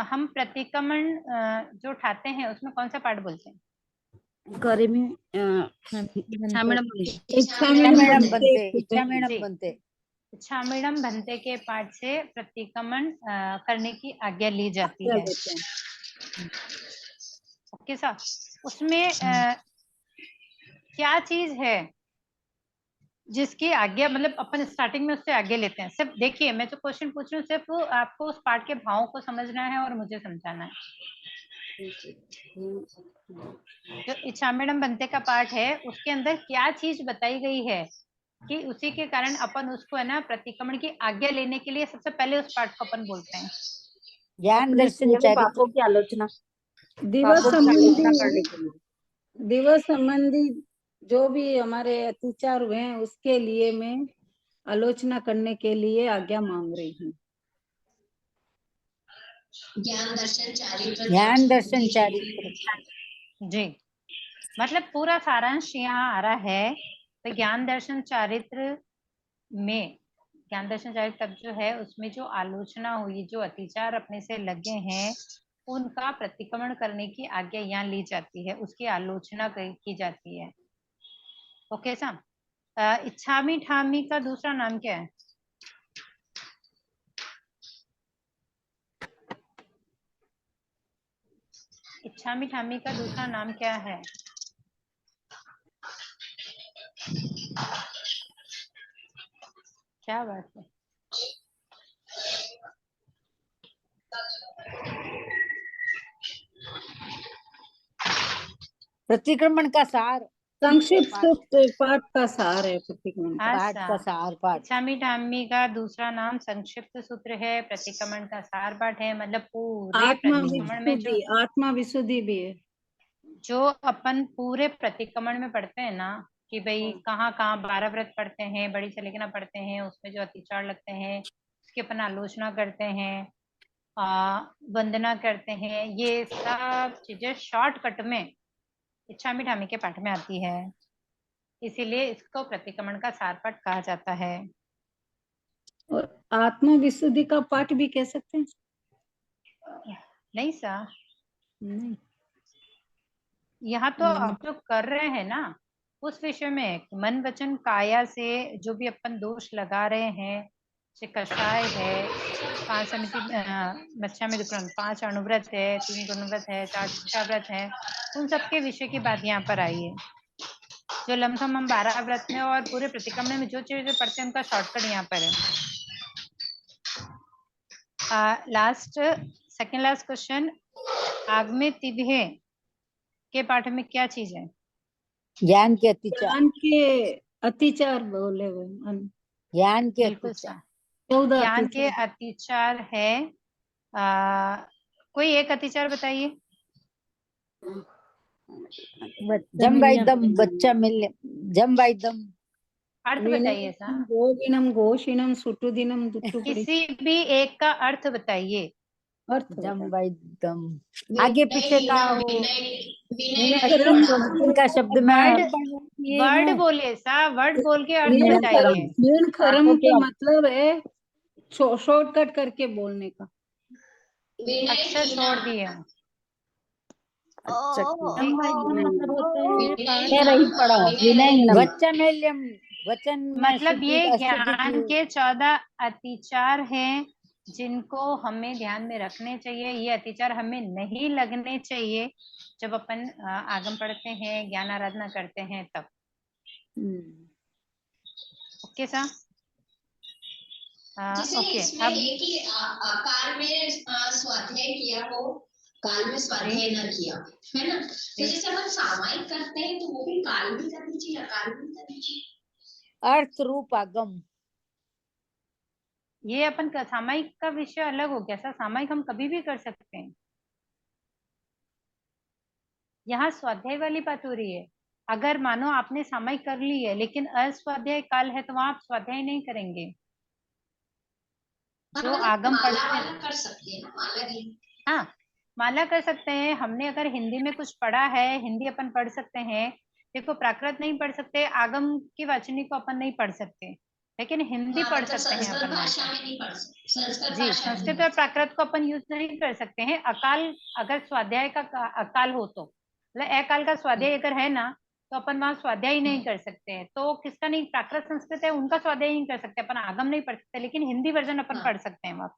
हम प्रतिक्रमण जो उठाते हैं उसमें कौन सा पार्ट बोलते हैं? करे में हम इच्छा बनते मैडम। इच्छा इच्छा में मैडम बनते बनते इच्छा मैडम जी, बनते छामिड़म भंते के पाठ से प्रतिक्रमण करने की आज्ञा ली जाती क्या है। देते हैं। Okay sir. उसमें क्या चीज है जिसकी आज्ञा, मतलब अपन स्टार्टिंग में उससे आगे लेते हैं? सिर्फ देखिए, मैं जो क्वेश्चन पूछ रही हूँ सिर्फ आपको उस पाठ के भावों को समझना है और मुझे समझाना है। जो इच्छामिडम बनते का पाठ है उसके अंदर क्या चीज बताई गई है कि उसी के कारण अपन उसको है ना प्रतिक्रमण की आज्ञा लेने के लिए सबसे पहले उस पाठ को अपन बोलते हैं। ज्ञान अपने दर्शन किए हुए चरित्र पापों की आलोचना, दिवस पापों की आलोचना करने संबंधी के लिए। दिवस संबंधी जो भी हमारे अत्याचार हुए हैं उसके लिए मैं आलोचना करने के लिए आज्ञा मांग रही हूँ। ज्ञान दर्शन चारित्र ज्ञान दर्शन चरित्र जी, मतलब पूरा सारांश यहाँ आ रहा है। तो ज्ञान दर्शन चारित्र में, ज्ञान दर्शन चारित्र तब जो है उसमें जो आलोचना हुई, जो अत्याचार अपने से लगे हैं उनका प्रतिक्रमण करने की आज्ञा यहाँ ली जाती है, उसकी आलोचना की जाती है। Okay sir. इच्छामी ठामी का दूसरा नाम क्या है? इच्छामी ठामी का दूसरा नाम क्या है? क्या बात है। प्रतिक्रमण का सार, संक्षिप्त पाठ का सार है प्रतिक्रमण का। पाठ का सार, पाठ। इच्छामी ठामी का दूसरा नाम संक्षिप्त सूत्र है, प्रतिक्रमण का सार पाठ है। मतलब पूरे आत्मा प्रतिक्रमण में जो विशुद्धि, आत्मा विशुद्धि भी है। जो अपन पूरे प्रतिक्रमण में पढ़ते हैं ना कि भाई कहाँ कहाँ 12 व्रत पढ़ते हैं, बड़ी सलेखना पढ़ते हैं, उसमें जो अतिचार लगते हैं उसकी अपन आलोचना करते हैं, वंदना करते हैं, ये सब चीजें शॉर्टकट में इच्छामी ठामी के पाठ में आती है, इसीलिए इसको प्रतिक्रमण का सार पाठ कहा जाता है। और आत्मा विशुद्धि का पाठ भी कह सकते हैं? नहीं सा, नहीं। यहाँ तो आप जो कर रहे हैं ना उस विषय में मन वचन काया से जो भी अपन दोष लगा रहे हैं, जैसे कषाय है, 5 समिति मच्छा में दुक्रम, 5 अणुव्रत है, 3 गुणव्रत है, 4 शिक्षा व्रत है, उन सबके विषय की बात यहाँ पर आई है। जो लमसम हम 12 व्रत में और पूरे प्रतिक्रमण में जो चीजें पढ़ते हैं उनका शॉर्टकट यहाँ पर है। लास्ट सेकेंड लास्ट क्वेश्चन, आगमे तिभे के पाठ में क्या चीज है? ज्ञान के अतिचार। ज्ञान के अतिचार बोले हुए, ज्ञान के बिल्कुल अतिचार। 14 ज्ञान के अतिचार। अतिचार है। कोई एक अतिचार बताइए। जम बाई दम, बच्चा मिल, जम बाई दम। अर्थ बताइए सा। गोविनम घोषिनम सुटुदिनम दुटुपड़ी। किसी भी एक का अर्थ बताइए। अर्थ जम बता। बाई दम, आगे पीछे का हो। विनय का शब्द में वर्ड बोलिए सा, वर्ड बोल के अर्थ विनय बताइए। नील खरम ओके। का मतलब है शॉर्टकट करके बोलने का। अच्छा छोड़ दिया। नहीं पढ़ा। वचनल्यम, वचन में मतलब ये शुद्धि, ज्ञान के 14 अतिचार हैं जिनको हमें ध्यान में रखने चाहिए। ये अतिचार हमें नहीं लगने चाहिए जब अपन आगम पढ़ते हैं, ज्ञान आराधना करते हैं तब। ओके सा। जिसने ओके इसमें अब है कि काल में स्वाध्याय किया हो, काल में स्वाध्याय न किया, है ना। तो जैसे अपन सामायिक करते हैं तो वो भी काल में करनी चाहिए, अकाल में करनी चाहिए। अर्थ रूप आगम। ये अपन का सामायिक का विषय अलग हो गया सर। सामायिक हम कभी भी कर सकते हैं। यहाँ स्वाध्याय वाली बात हो रही है। अगर मानो आपने सामायिक कर ली है लेकिन अस्वाध्याय काल है तो वहां आप स्वाध्याय नहीं करेंगे। जो आगम पढ़ते हैं कर सकते हैं ना, माला भी। हाँ माला कर सकते हैं। हमने अगर हिंदी में कुछ पढ़ा है, हिंदी अपन पढ़ सकते हैं। देखो प्राकृत नहीं पढ़ सकते, आगम की वाचनी को अपन नहीं पढ़ सकते, लेकिन हिंदी पढ़ सकते हैं अपन। भाषा में नहीं पढ़ सकते, संस्कृत जी भाषा में संस्कृत और प्राकृत को अपन यूज नहीं कर सकते हैं। अकाल अगर स्वाध्याय का अकाल हो तो मतलब अकाल का स्वाध्याय अगर है ना तो अपन वहां स्वाध्याय नहीं कर सकते हैं। तो किसका नहीं, प्राकृत संस्कृत है उनका स्वाध्याय नहीं कर सकते अपन, आगम नहीं पढ़ सकते, लेकिन हिंदी वर्जन अपन पढ़ सकते हैं वहां।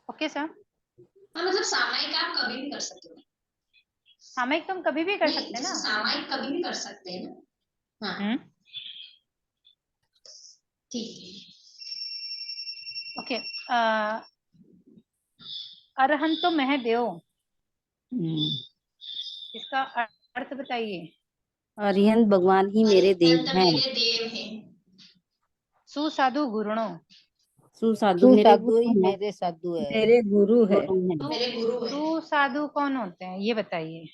Okay sir. हाँ मतलब सामायिक आप कभी भी कर सकते हो। सामायिक तुम कभी भी कर सकते हैं ना। सामायिक कभी भी कर सकते हैं ना। हाँ ठीक है। ओके। अरहंतो मह देव, इसका अर्थ बताइए। अरिहंत भगवान ही मेरे देव हैं। मेरे देव हैं। सुसाधु गुरुणो, सुसाधु मेरे साधु ही गुरु हैं। मेरे साधु है। मेरे गुरु है। मेरे गुरु हैं। सुसाधु कौन होते हैं ये बताइए।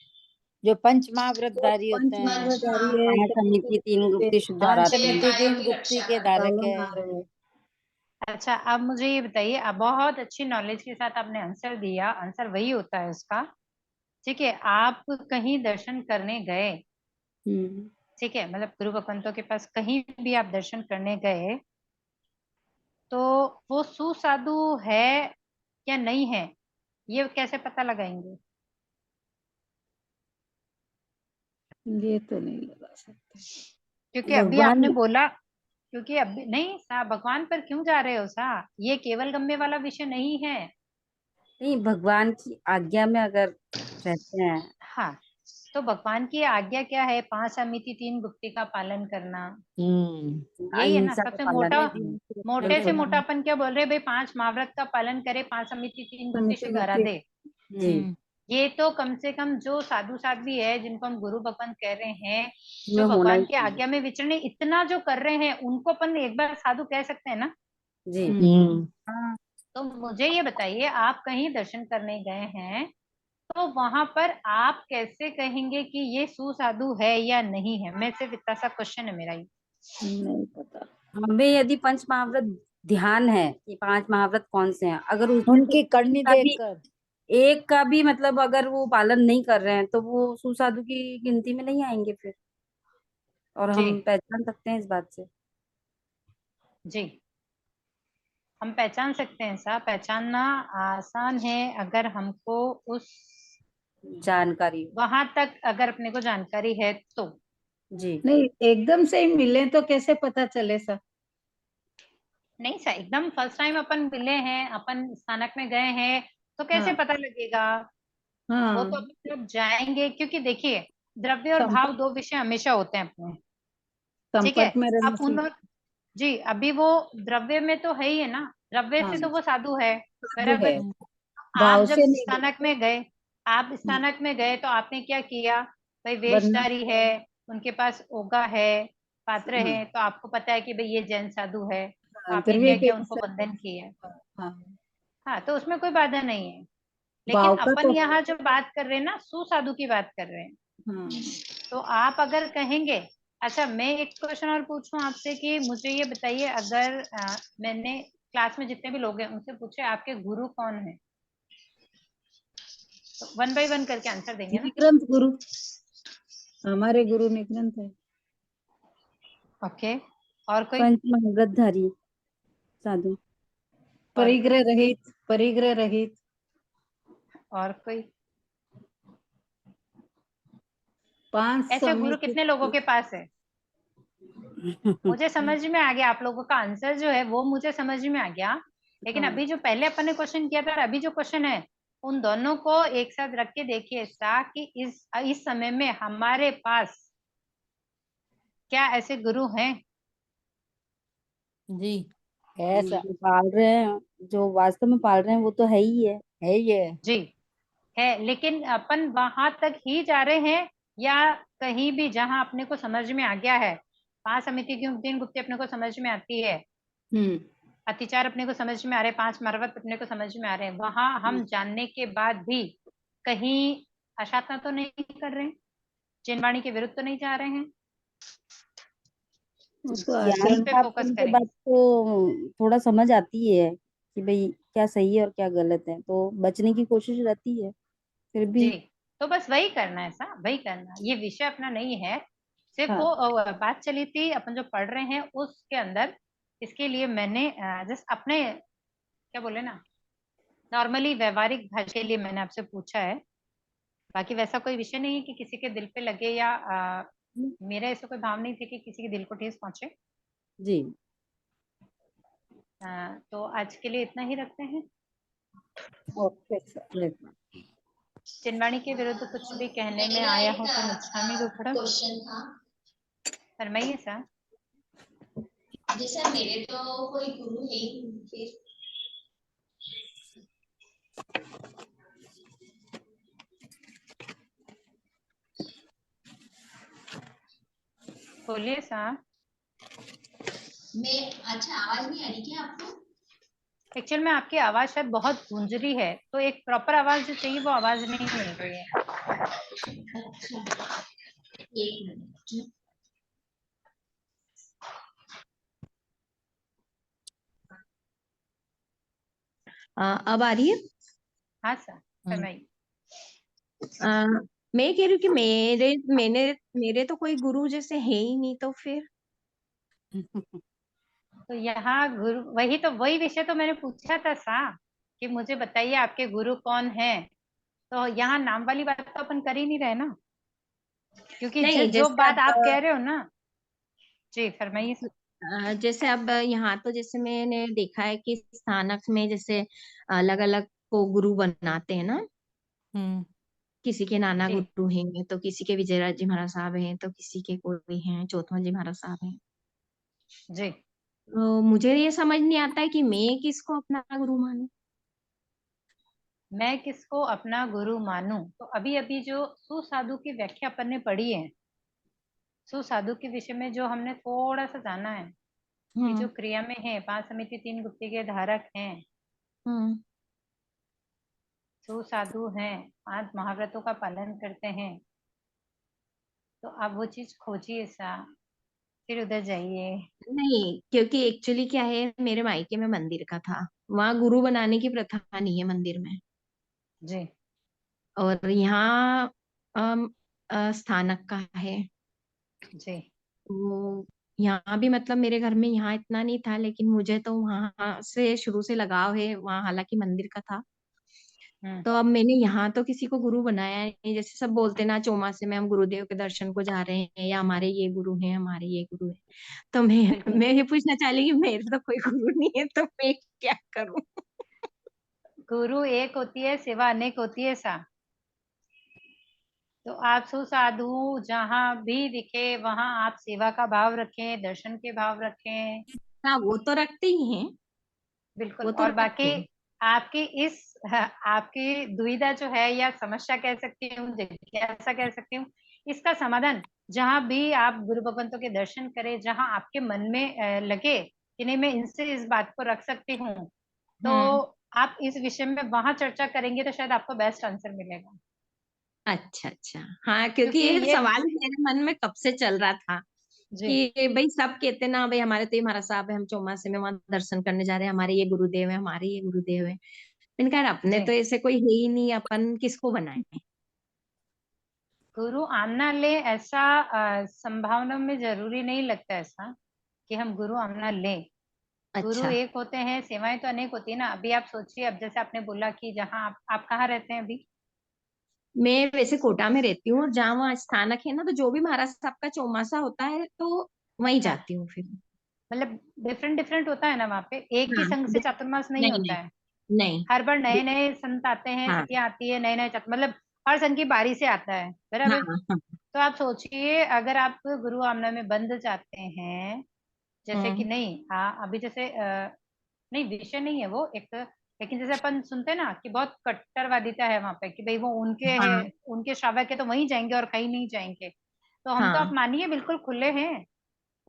जो पंच महाव्रतधारी होते हैं। पंचमहाव्रतधारी है। पांच समिति, 3 गुप्ती, शुद्धारात। समिति 3 गुप्ती के धारक है। अच्छा अब मुझे ये बताइए, अब बहुत अच्छी नॉलेज के साथ आपने आंसर दिया, आंसर वही होता है उसका। ठीक है, आप कहीं दर्शन करने गए, ठीक है, मतलब गुरु भगवंतों के पास कहीं भी आप दर्शन करने गए तो वो सुसाधु है या नहीं है ये कैसे पता लगाएंगे? ये तो नहीं लगा सकते क्योंकि अभी भगवान आपने बोला, क्योंकि अभी नहीं सा, भगवान पर क्यों जा रहे हो सा, ये केवल गम्य वाला विषय नहीं है। नहीं, भगवान की आज्ञा में अगर रहते हैं हाँ, तो भगवान की आज्ञा क्या है? 5 समिति 3 गुप्ती का पालन करना, यही है ना अहिंसा का सबसे पालन मोटा। करना, मोटे से मोटा बिल्कुल। अपन क्या बोल रहे हैं भाई? 5 महाव्रत का पालन करे, 5 समिति 3 गुप्ती समिति शुभ हरा गुप्ती। दे। जी, ये तो कम से कम जो साधु साध्वी है, जिनको हम गुरु भगवान कह रहे हैं, में जो होना ही भगवान की चाहिए। आज्ञा में विचरने इतना जो कर रहे हैं, उनको अपन एक बार साधु कह सकते हैं ना। जी, तो मुझे ये बताइए, आप कहीं दर्शन करने गए हैं, तो वहां पर आप कैसे कहेंगे कि ये सुसाधु है या नहीं है? मैं सिर्फ इतना सा क्वेश्चन है मेरा ये। नहीं पता। हमें यदि पंच महाव्रत ध्यान है कि 5 महाव्रत कौन से हैं, अगर उसमें से उनकी करनी का भी देखकर एक का भी मतलब अगर वो पालन नहीं कर रहे हैं, तो वो सुसाधु की गिनती में नहीं आएंगे फिर। और जी हम पहचान सकते हैं इस बात से। जी, हम पहचान सकते हैं साहब। पहचानना आसान है अगर हमको उस जानकारी हो। वहां तक अगर अपने को जानकारी है तो। जी, नहीं, एकदम से ही मिले तो कैसे पता चले सर? नहीं सर, एकदम फर्स्ट टाइम अपन मिले हैं, अपन स्थानक में गए हैं, तो कैसे हाँ पता लगेगा? वो तो हाँ, अपन जब जाएंगे, क्योंकि देखिए, द्रव्य और भाव संपर्क 2 विषय हमेशा होते हैं अपने। ठीक है, संपर्क में रहना अब उन चाहिए। जी, अभी वो द्रव्य में तो है ही है ना, द्रव्य हाँ, से तो वो साधु है, साधु है, बराबर। आप भाव जब से नहीं स्थानक में गए, आप स्थानक में गए तो आपने क्या किया? भाई बनना। वेशधारी है, उनके पास ओगा है, पात्र हाँ है, तो आपको पता है कि भाई ये जैन साधु है, हाँ, आपने द्रव्य क्या के किया? उनको अनुसार। बंधन किया। हाँ, हाँ, तो उसमें कोई बाधा नहीं है। लेकिन भाव का अपन तो यहाँ जो बात कर रहे हैं ना, सुसाधु की बात कर रहे हैं। हाँ। तो आप अगर कहेंगे, अच्छा मैं एक क्वेश्चन और पूछूं आपसे कि मुझे ये बताइए, अगर मैंने क्लास में जितने भी लोग हैं उनसे पूछे आपके गुरु कौन है, तो 1 बाय 1 करके आंसर देंगे ना? निग्रंथ गुरु, हमारे गुरु निग्रंथ है। ओके, और कोई? पंच महाव्रतधारी साधु। और परिग्रह रहित, परिग्रह रहित। और कोई? 5 ऐसे गुरु समिति। कितने लोगों के पास है? मुझे समझ में आ गया, आप लोगों का आंसर जो है वो मुझे समझ में आ गया। लेकिन हाँ, अभी जो पहले अपन ने क्वेश्चन किया था और अभी जो क्वेश्चन है, उन दोनों को एक साथ रख के देखिए ऐसा कि इस समय में हमारे पास क्या ऐसे गुरु हैं? जी ऐसा जो पाल रहे हैं, जो वास्तव में पाल रहे हैं, वो तो है ही है। है ये। जी, है, लेकिन अपन वहां तक ही जा रहे हैं, या कहीं भी जहां अपने को समझ में आ गया है? 5 समिति की 3 गुप्ती अपने को समझ में आती है, हम्म, अतिचार अपने को समझ में आ रहे हैं, 5 मरवत अपने को समझ में आ रहे हैं, वहां हम जानने के बाद भी कहीं अशातना तो नहीं कर रहे हैं, जिनवाणी के विरुद्ध तो नहीं जा रहे हैं? वो तो ज्ञान इस आचरण। पे प्राप्त फोकस होने के करेंगे। बाद तो थोड़ा समझ आती है कि भाई क्या सही है और क्या गलत है, तो बचने की कोशिश रहती है फिर जी, भी। तो बस वही करना है साहब, वही करना है, ये विषय अपना नहीं है। सिर्फ हाँ, वो बात चली थी अपन जो पढ़ रहे हैं उसके अंदर। इसके लिए मैंने जस्ट अपने क्या बोले ना, नॉर्मली व्यवहारिक भाषा के लिए मैंने आपसे पूछा है। बाकी वैसा कोई विषय नहीं है कि किसी के दिल पे लगे, या मेरा ऐसा कोई भाव नहीं थे कि किसी के दिल को ठेस पहुंचे। जी, तो आज के लिए इतना ही रखते हैं। Okay sir. yes। चिनवाणी के विरुद्ध कुछ भी कहने में मेरा आया एक हो तो मुझे दुखड़ा क्वेश्चन था। फरमाइए सर। जैसे मेरे तो कोई गुरु है ही नहीं, फिर बोलिए सर। मैं, अच्छा आवाज नहीं आ रही क्या आपको? एक्चुअल में आपकी आवाज शायद बहुत गूंज रही है, तो एक प्रॉपर आवाज जो चाहिए वो आवाज नहीं मिल रही है। अच्छा, एक मिनट। अब आ रही है। हाँ सर, फरमाइए। अ, मैं कह रही हूँ कि मेरे तो कोई गुरु जैसे है ही नहीं, तो फिर तो यहाँ गुरु, वही विषय तो मैंने पूछा था सा, कि मुझे बताइए आपके गुरु कौन है। तो यहाँ नाम वाली बात तो अपन कर ही नहीं रहे ना, क्योंकि नहीं। जो जैसे बात अब आप कह रहे हो ना। जी फरमाइए सर। जैसे अब यहाँ तो जैसे मैंने देखा है कि स्थानक में जैसे अलग अलग को गुरु बनाते हैं ना। हम्म। किसी के नाना जी गुरु हैं, तो किसी के विजयराज जी महाराज साहब हैं, तो किसी के कोई हैं चौथवन जी महाराज साहब हैं। जी। तो मुझे ये समझ नहीं आता है कि मैं किसको अपना गुरु मानूं। मैं किसको अपना गुरु मानूं, तो अभी अभी जो सुसाधु की व्याख्या अपन ने पढ़ी है, सुसाधु के विषय में जो हमने थोड़ा सा जाना है कि जो हम्म। क्रिया में है, 5 समिति 3 गुप्ती के धारक हैं, हम्म। सुसाधु हैं, 5 महाव्रतों का पालन करते हैं, तो आप वो चीज खोजिए सा, फिर उधर जाइए। नहीं, क्योंकि एक्चुअली क्या है, मेरे मायके में मंदिर का था, वहां गुरु बनाने की प्रथा नहीं है मंदिर में। जी और यहाँ अम, स्थानक का है। जी तो यहाँ भी मतलब मेरे घर में यहाँ इतना नहीं था, लेकिन मुझे तो वहां से शुरू से लगाव है, वहाँ हालांकि मंदिर का था। हम्म। तो अब मैंने यहाँ तो किसी को गुरु बनाया नहीं। जैसे सब बोलते ना, चौमासे में हम गुरुदेव के दर्शन को जा रहे हैं, या हमारे ये गुरु हैं, हमारे ये गुरु हैं। तो बिल्कुल। मैं ये पूछना चाह रही कि मेरे तो कोई गुरु नहीं है, तो मैं क्या करूं। गुरु एक होती है, सेवा अनेक होती है सा। तो आप सुसाधु जहाँ भी दिखे वहां आप सेवा का भाव रखें, दर्शन के भाव रखें। हाँ, वो तो रखते ही हैं। बिल्कुल। वो तो और रखते बाकी हैं। आपकी इस आपकी दुविधा जो है, या समस्या कह सकती हूँ, जिज्ञासा कह सकती हूँ, इसका समाधान जहां भी आप गुरु भगवंतों के दर्शन करें, जहां आपके मन में लगे कि नहीं मैं इनसे इस बात को रख सकती हूँ, तो हम्म। आप इस विषय में वहां चर्चा करेंगे तो शायद आपको बेस्ट आंसर मिलेगा। अच्छा अच्छा, हाँ, क्योंकि क्योंकि ये ये सवाल मेरे मन में कब से चल रहा था जी कि भाई सब कहते ना, भाई हमारे तो ये महाराज साहब है, हम चौमासे में वहां दर्शन करने जा रहे हैं, हमारे ये गुरुदेव है, हमारे ये गुरुदेव है। मैंने कहा अपने जी तो ऐसे कोई है ही नहीं, अपन किसको बनाए। गुरु आमना ले ऐसा संभावना में जरूरी नहीं लगता ऐसा कि हम गुरु आमना लें। गुरु अच्छा, एक होते हैं, सेवाएं तो अनेक होती है ना। अभी आप सोचिए, अब जैसे आपने बोला कि जहाँ आप कहाँ रहते हैं अभी। मैं वैसे कोटा में रहती हूँ, और जहाँ वहाँ स्थानक है ना, तो जो भी महाराज साहब का चौमासा होता है तो वहीं हाँ, जाती हूँ फिर। मतलब डिफरेंट डिफरेंट होता है ना वहाँ पे, एक ही हाँ, संघ से चातुर्मास नहीं नहीं होता नहीं है। नहीं। हर बार नए नए संत आते हैं, हाँ तिथियां आती है, नए नए मतलब हर संघ की बारी से आता है, हाँ बराबर। हाँ। तो आप सोचिए, अगर आप गुरु आमना में बंद जाते हैं, जैसे कि हम्म। नहीं, हाँ अभी जैसे नहीं विषय नहीं है वो एक, लेकिन जैसे अपन सुनते हैं ना कि बहुत कट्टरवादिता है वहां पे कि भाई वो उनके है, हाँ उनके श्रावक है तो वहीं जाएंगे और कहीं नहीं जाएंगे। तो हम तो आप हाँ मानिए बिल्कुल खुले हैं।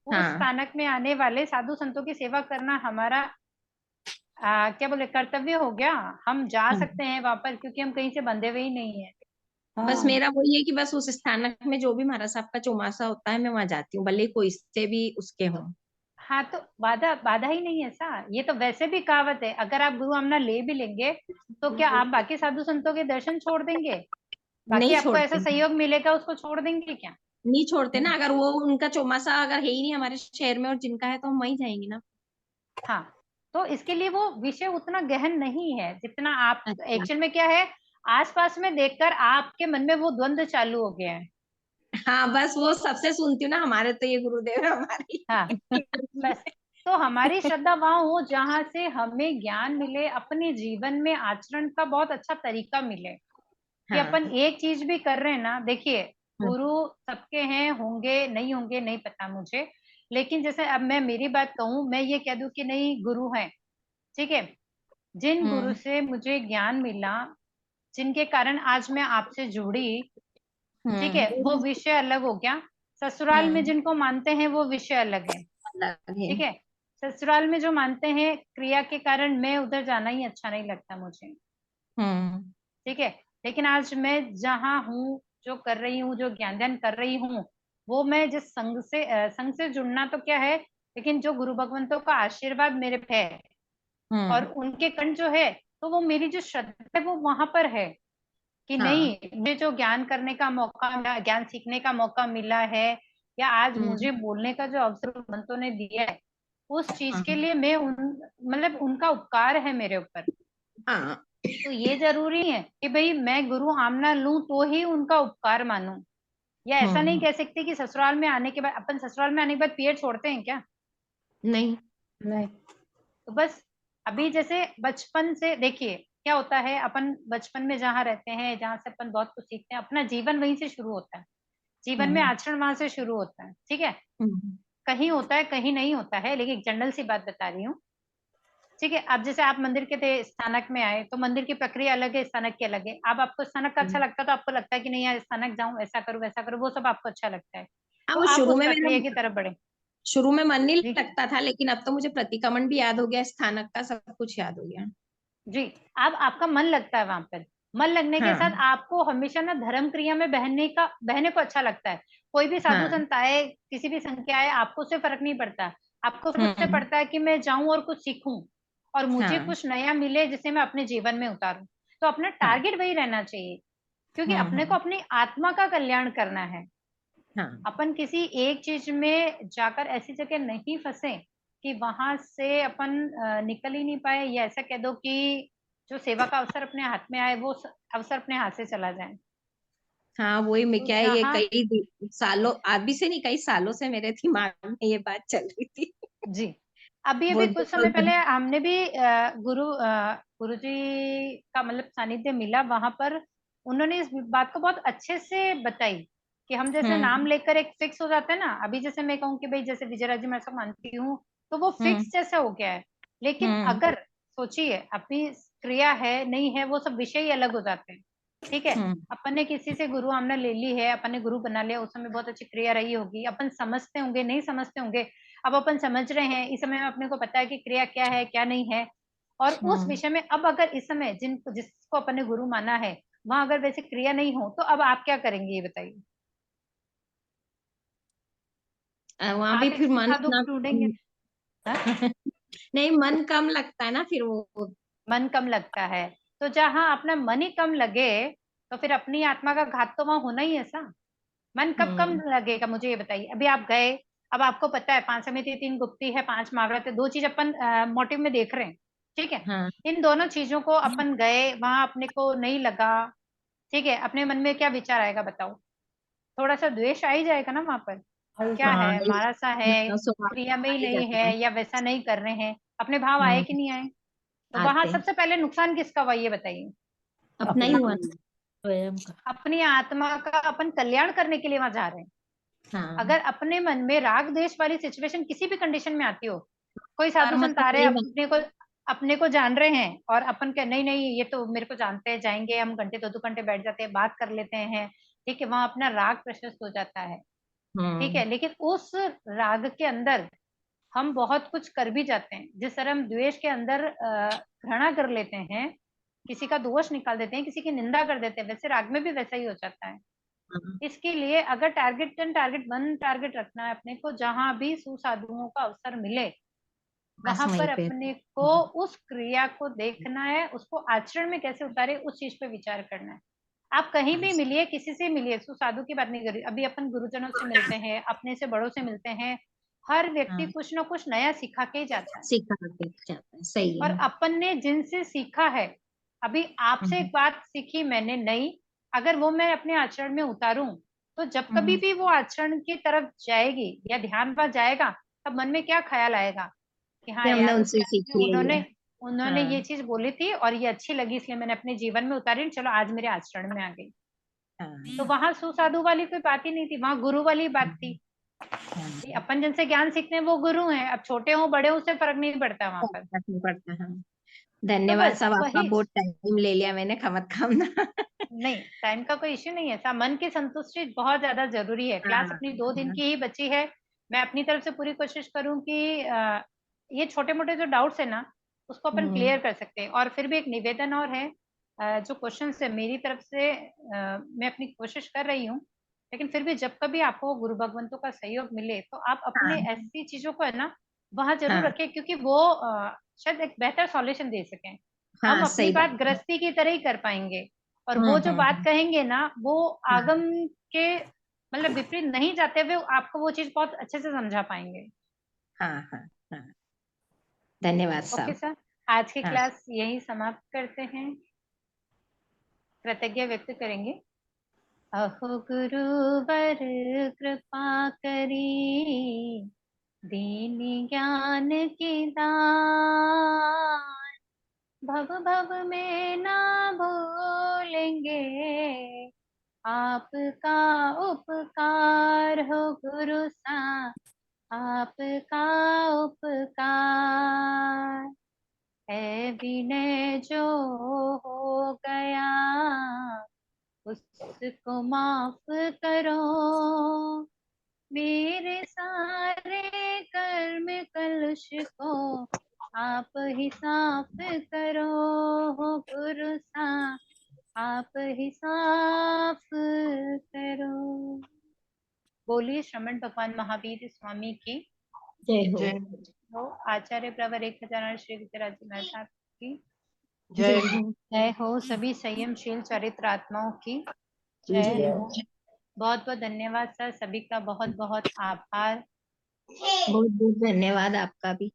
उस हाँ स्थानक में आने वाले साधु संतों की सेवा करना हमारा क्या बोले कर्तव्य हो गया। हम जा हाँ। सकते हैं वहां पर क्योंकि हम कहीं से बंधे हुए ही नहीं है। बस हाँ मेरा वही है कि बस उस स्थानक में जो भी महाराज साहब का चौमासा होता है, मैं वहां जाती हूँ, भले कोई से भी उसके तो हों। हाँ, तो बाधा बाधा ही नहीं है ऐसा। ये तो वैसे भी कहावत है, अगर आप गुरु आमना ले भी लेंगे तो क्या आप बाकी साधु संतों के दर्शन छोड़ देंगे? बाकी नहीं आपको ऐसा छोड़ते, सहयोग मिलेगा उसको छोड़ देंगे क्या? नहीं छोड़ते ना। अगर वो उनका चौमासा अगर है ही नहीं हमारे शहर में और जिनका है, तो हम वहीं जाएंगे ना। हाँ, तो इसके लिए वो विषय उतना गहन नहीं है जितना आप अच्छा। एक्चुअल में क्या है, आसपास में देखकर आपके मन में वो द्वंद्व चालू हो गया है। हाँ, बस वो सबसे सुनती हूँ ना, हमारे तो ये गुरुदेव है, हमारे हाँ, ये गुरुदेव बस। तो हमारी श्रद्धा वहां हो जहां से हमें ज्ञान मिले, अपने जीवन में आचरण का बहुत अच्छा तरीका मिले है। कि अपन हाँ। एक चीज भी कर रहे हैं ना। देखिए, हम्म। गुरु सबके हैं, होंगे नहीं पता मुझे, लेकिन जैसे अब मैं मेरी बात कहूं, मैं ये कह दूं कि नहीं गुरु हैं, ठीक है। जिन गुरु हम्म। से मुझे ज्ञान मिला, जिनके कारण आज मैं आपसे जुड़ी, ठीक है, वो हम्म। विषय अलग हो गया। ससुराल में हम्म। जिनको मानते हैं वो विषय अलग है, अलग है। ठीक है। ससुराल में जो मानते हैं क्रिया के कारण, मैं उधर जाना ही अच्छा नहीं लगता मुझे, हम्म। ठीक है। लेकिन आज मैं जहाँ हूँ, जो कर रही हूँ, जो ज्ञान ध्यान कर रही हूँ, वो मैं जिस संघ से जुड़ना तो क्या है, लेकिन जो गुरु भगवंतों का आशीर्वाद मेरे पे है और हम्म। उनके कण जो है, तो वो मेरी जो श्रद्धा है वो वहां पर है कि हाँ। नहीं, मुझे जो ज्ञान करने का मौका मिला, ज्ञान सीखने का मौका मिला है, या आज हम्म। मुझे बोलने का जो अवसर भगवंतों ने दिया है, उस चीज के हाँ लिए मैं उन मतलब उनका उपकार है मेरे ऊपर। हाँ तो ये जरूरी है कि भाई मैं गुरु आमना लूं तो ही उनका उपकार मानूं, या ऐसा नहीं हम्म। कह सकते कि ससुराल में आने के बाद, अपन ससुराल में आने के बाद पीरियड छोड़ते हैं क्या? नहीं। नहीं। तो बस, अभी जैसे बचपन से देखिए, क्या होता है, अपन बचपन में जहाँ रहते हैं, जहाँ से अपन बहुत कुछ सीखते हैं, अपना जीवन वहीं से शुरू होता है, जीवन में आचरण वहां से शुरू होता है, ठीक है। कहीं होता है, कहीं नहीं होता है, लेकिन जनरल सी बात बता रही हूँ, ठीक है। अब जैसे आप मंदिर के थे, स्थानक में आए, तो मंदिर की प्रक्रिया अलग है, स्थानक की अलग है। अब आपको स्थानक का अच्छा लगता है तो आपको लगता है कि नहीं यार स्थानक जाऊं, ऐसा करूं वैसा करूं, वो सब आपको अच्छा लगता है, हाँ, तो वो आप शुरू उस में प्रक्रिया की मेरा तरफ बढ़े। शुरू में मन नहीं जी लगता था, लेकिन अब तो मुझे प्रतिक्रमण भी याद हो गया, स्थानक का सब कुछ याद हो गया। जी। अब आपका मन लगता है वहां पर, मन लगने के साथ हाँ आपको हमेशा ना धर्म क्रिया में बहने को अच्छा लगता है। कोई भी साधु हाँ। संत आए, किसी भी संत के आए, आपको उससे फर्क नहीं पड़ता। आपको सिर्फ उससे हम्म। पड़ता है कि मैं जाऊं और कुछ सीखूं, और मुझे हाँ कुछ नया मिले जिसे मैं अपने जीवन में उतारूं। तो अपना हाँ टारगेट वही रहना चाहिए, क्योंकि अपने को हाँ अपनी आत्मा का कल्याण करना है। हाँ अपन किसी एक चीज में जाकर ऐसी जगह नहीं फंसे कि वहां से अपन निकल ही नहीं पाए, या ऐसा कह दो कि जो सेवा का अवसर अपने हाथ में आए वो अवसर अपने हाथ से चला जाए। हाँ। वही मैं, तो क्या है, ये जहाँ, सालों, अभी से नहीं, कई सालों से मेरे दिमाग में ये बात चल रही थी। जी, अभी अभी बहुत कुछ समय बहुत। पहले हमने भी गुरु जी का मतलब सानिध्य मिला वहां पर। उन्होंने इस बात को बहुत अच्छे से बताई कि हम जैसे नाम हम्म लेकर एक फिक्स हो जाते हैं ना, अभी जैसे मैं कहूँ कि भाई जैसे विजयराज जी मैं ऐसा मानती हूँ, तो वो हम्म फिक्स जैसा हो गया है। लेकिन हम्म अगर सोचिए अपनी क्रिया है नहीं है, वो सब विषय ही अलग हो जाते हैं, ठीक है। हम्म अपन ने किसी से गुरु हमने ले ली है, अपन ने गुरु बना लिया, उस समय बहुत अच्छी क्रिया रही होगी, अपन समझते होंगे नहीं समझते होंगे। अब अपन समझ रहे हैं, इस समय में अपने को पता है कि क्रिया क्या है क्या नहीं है। और उस हम्म। विषय में अब अगर इस समय जिसको अपन ने गुरु माना है, वहां अगर वैसे क्रिया नहीं हो, तो अब आप क्या करेंगे ये बताइए। वहां भी आप एक फिर मन सुसाधु इतना ढूंढेंगे। हाँ? नहीं, मन कम लगता है ना फिर वो। मन कम लगता है, तो जहाँ अपना मन ही कम लगे, तो फिर अपनी आत्मा का घात तो वहां होना ही है सा। मन कब कम हम्म लगेगा मुझे ये बताइए। अभी आप गए, अब आपको पता है 5 समिति 3 गुप्ती है 5 महाव्रत है, 2 चीज अपन मोटिव में देख रहे हैं, ठीक है। हाँ इन दोनों चीजों को अपन गए, वहां अपने को नहीं लगा, ठीक है। अपने मन में क्या विचार आएगा बताओ, थोड़ा सा द्वेष आ ही जाएगा ना वहां पर। क्या हाँ। है हमारा सा है, स्वभाव क्रिया में आ ही ही नहीं जाता है, है। या वैसा नहीं कर रहे हैं, अपने भाव आए कि नहीं आए। तो वहां आते सबसे पहले नुकसान किसका हुआ ये बताइए। अपना ही हुआ ना। स्वयं का। अपनी आत्मा का अपन कल्याण करने के लिए वहां जा रहे हैं। हाँ। अगर अपने मन में राग द्वेष वाली सिचुएशन किसी भी कंडीशन में आती हो, कोई साधु कर्म संत तो आ रहे वही अपने को जान रहे हैं, और अपन कह नहीं नहीं ये तो मेरे को जानते हैं, जाएंगे हम घंटे 2 2 घंटे बैठ जाते हैं बात कर लेते हैं, ठीक है। वहां अपना राग प्रशस्त हो जाता है, ठीक है। हम्म लेकिन उस राग के अंदर हम बहुत कुछ कर भी जाते हैं। जिस तरह हम द्वेष के अंदर घृणा कर लेते हैं, किसी का दोष निकाल देते हैं, किसी की निंदा कर देते हैं, वैसे राग में भी वैसा ही हो जाता है। हाँ, इसके लिए अगर टारगेट वन टारगेट रखना है अपने को, जहां भी सुसाधुओं का अवसर मिले बस वहां पर वहीं पे। अपने को उस क्रिया को देखना है, उसको आचरण में कैसे उतारे उस चीज पे विचार करना है। आप कहीं भी बस मिलिए, किसी से मिलिए, सुसाधु की बात नहीं कर रही, अभी अपन गुरुजनों से मिलते हैं, अपने से बड़ों से मिलते हैं, हर व्यक्ति हाँ, कुछ ना कुछ नया सिखा के ही जाता है। सीखा के जाता है, सही और है। अपन ने जिनसे सीखा है, अभी आपसे एक हम्म बात सीखी मैंने नई, अगर वो मैं अपने आचरण में उतारूं, तो जब कभी हम्म। भी वो आचरण की तरफ जाएगी या ध्यान वहां जाएगा, तब मन में क्या ख्याल आएगा कि हाँ ये हमने यार उस उनसे ज्ञानी सीख ने लिया उन्होंने ये। उन्होंने हाँ ये चीज बोली थी और ये अच्छी लगी, इसलिए मैंने अपने जीवन में उतारी, चलो आज मेरे आचरण में आ गई। तो हाँ वहां सुसाधु वाली कोई बात ही नहीं थी, वहां गुरु वाली बात थी। हाँ। कि अपन जिनसे ज्ञान सीखते हैं वो गुरु हैं, अब छोटे हो बड़े हो उससे फर्क नहीं पड़ता वहां पर। फर्क नहीं पड़ता। हाँ। तो धन्यवाद बस साहब, आपका वही, बहुत टाइम ले लिया मैंने, खमत खामना। नहीं टाइम का कोई इश्यू नहीं है, ऐसा मन की संतुष्टि बहुत ज्यादा जरूरी है। क्लास हाँ अपनी 2 दिन हाँ की ही बची है, मैं अपनी तरफ से पूरी कोशिश करूं कि ये छोटे मोटे जो डाउट्स है ना उसको अपन हम्म क्लियर कर सकते हैं। और फिर भी एक निवेदन और है, जो क्वेश्चन है मेरी तरफ से मैं अपनी कोशिश कर रही हूँ, लेकिन फिर भी जब कभी आपको गुरु भगवंतों का सहयोग मिले तो आप अपने हाँ ऐसी चीजों को है ना वहां जरूर हाँ रखें, क्योंकि वो शायद एक बेहतर सॉल्यूशन दे सकें। हम हाँ, अपनी सही बात बात है। गृहस्थी की तरह ही कर पाएंगे, और वो जो बात हम्म। कहेंगे ना वो हाँ आगम के मतलब विपरीत नहीं जाते हुए आपको वो चीज बहुत अच्छे से समझा पाएंगे। हाँ हाँ हाँ। धन्यवाद ओके साहब। सर, आज की हाँ। क्लास यही समाप्त करते हैं, कृतज्ञता व्यक्त करेंगे। अहो गुरुवर कृपा करी, दीन ज्ञान की दान, भव भव में ना भूलेंगे, आपका उपकार हो गुरु सा, आपका उपकार है। विनय जो हो गया उसको माफ करो, मेरे सारे कर्म कलुष को आप ही साफ करो गुरु सा, आप ही साफ करो। बोलिए श्रमण भगवान महावीर स्वामी की जय हो। जय हो। आचार्य प्रवर 1008 श्री विद्याराज जी साहब की जय हो। जय हो। सभी संयमशील चरित्र आत्माओं की जय जय हो। हो। बहुत बहुत धन्यवाद सर, सभी का बहुत बहुत आभार। बहुत बहुत धन्यवाद आपका भी।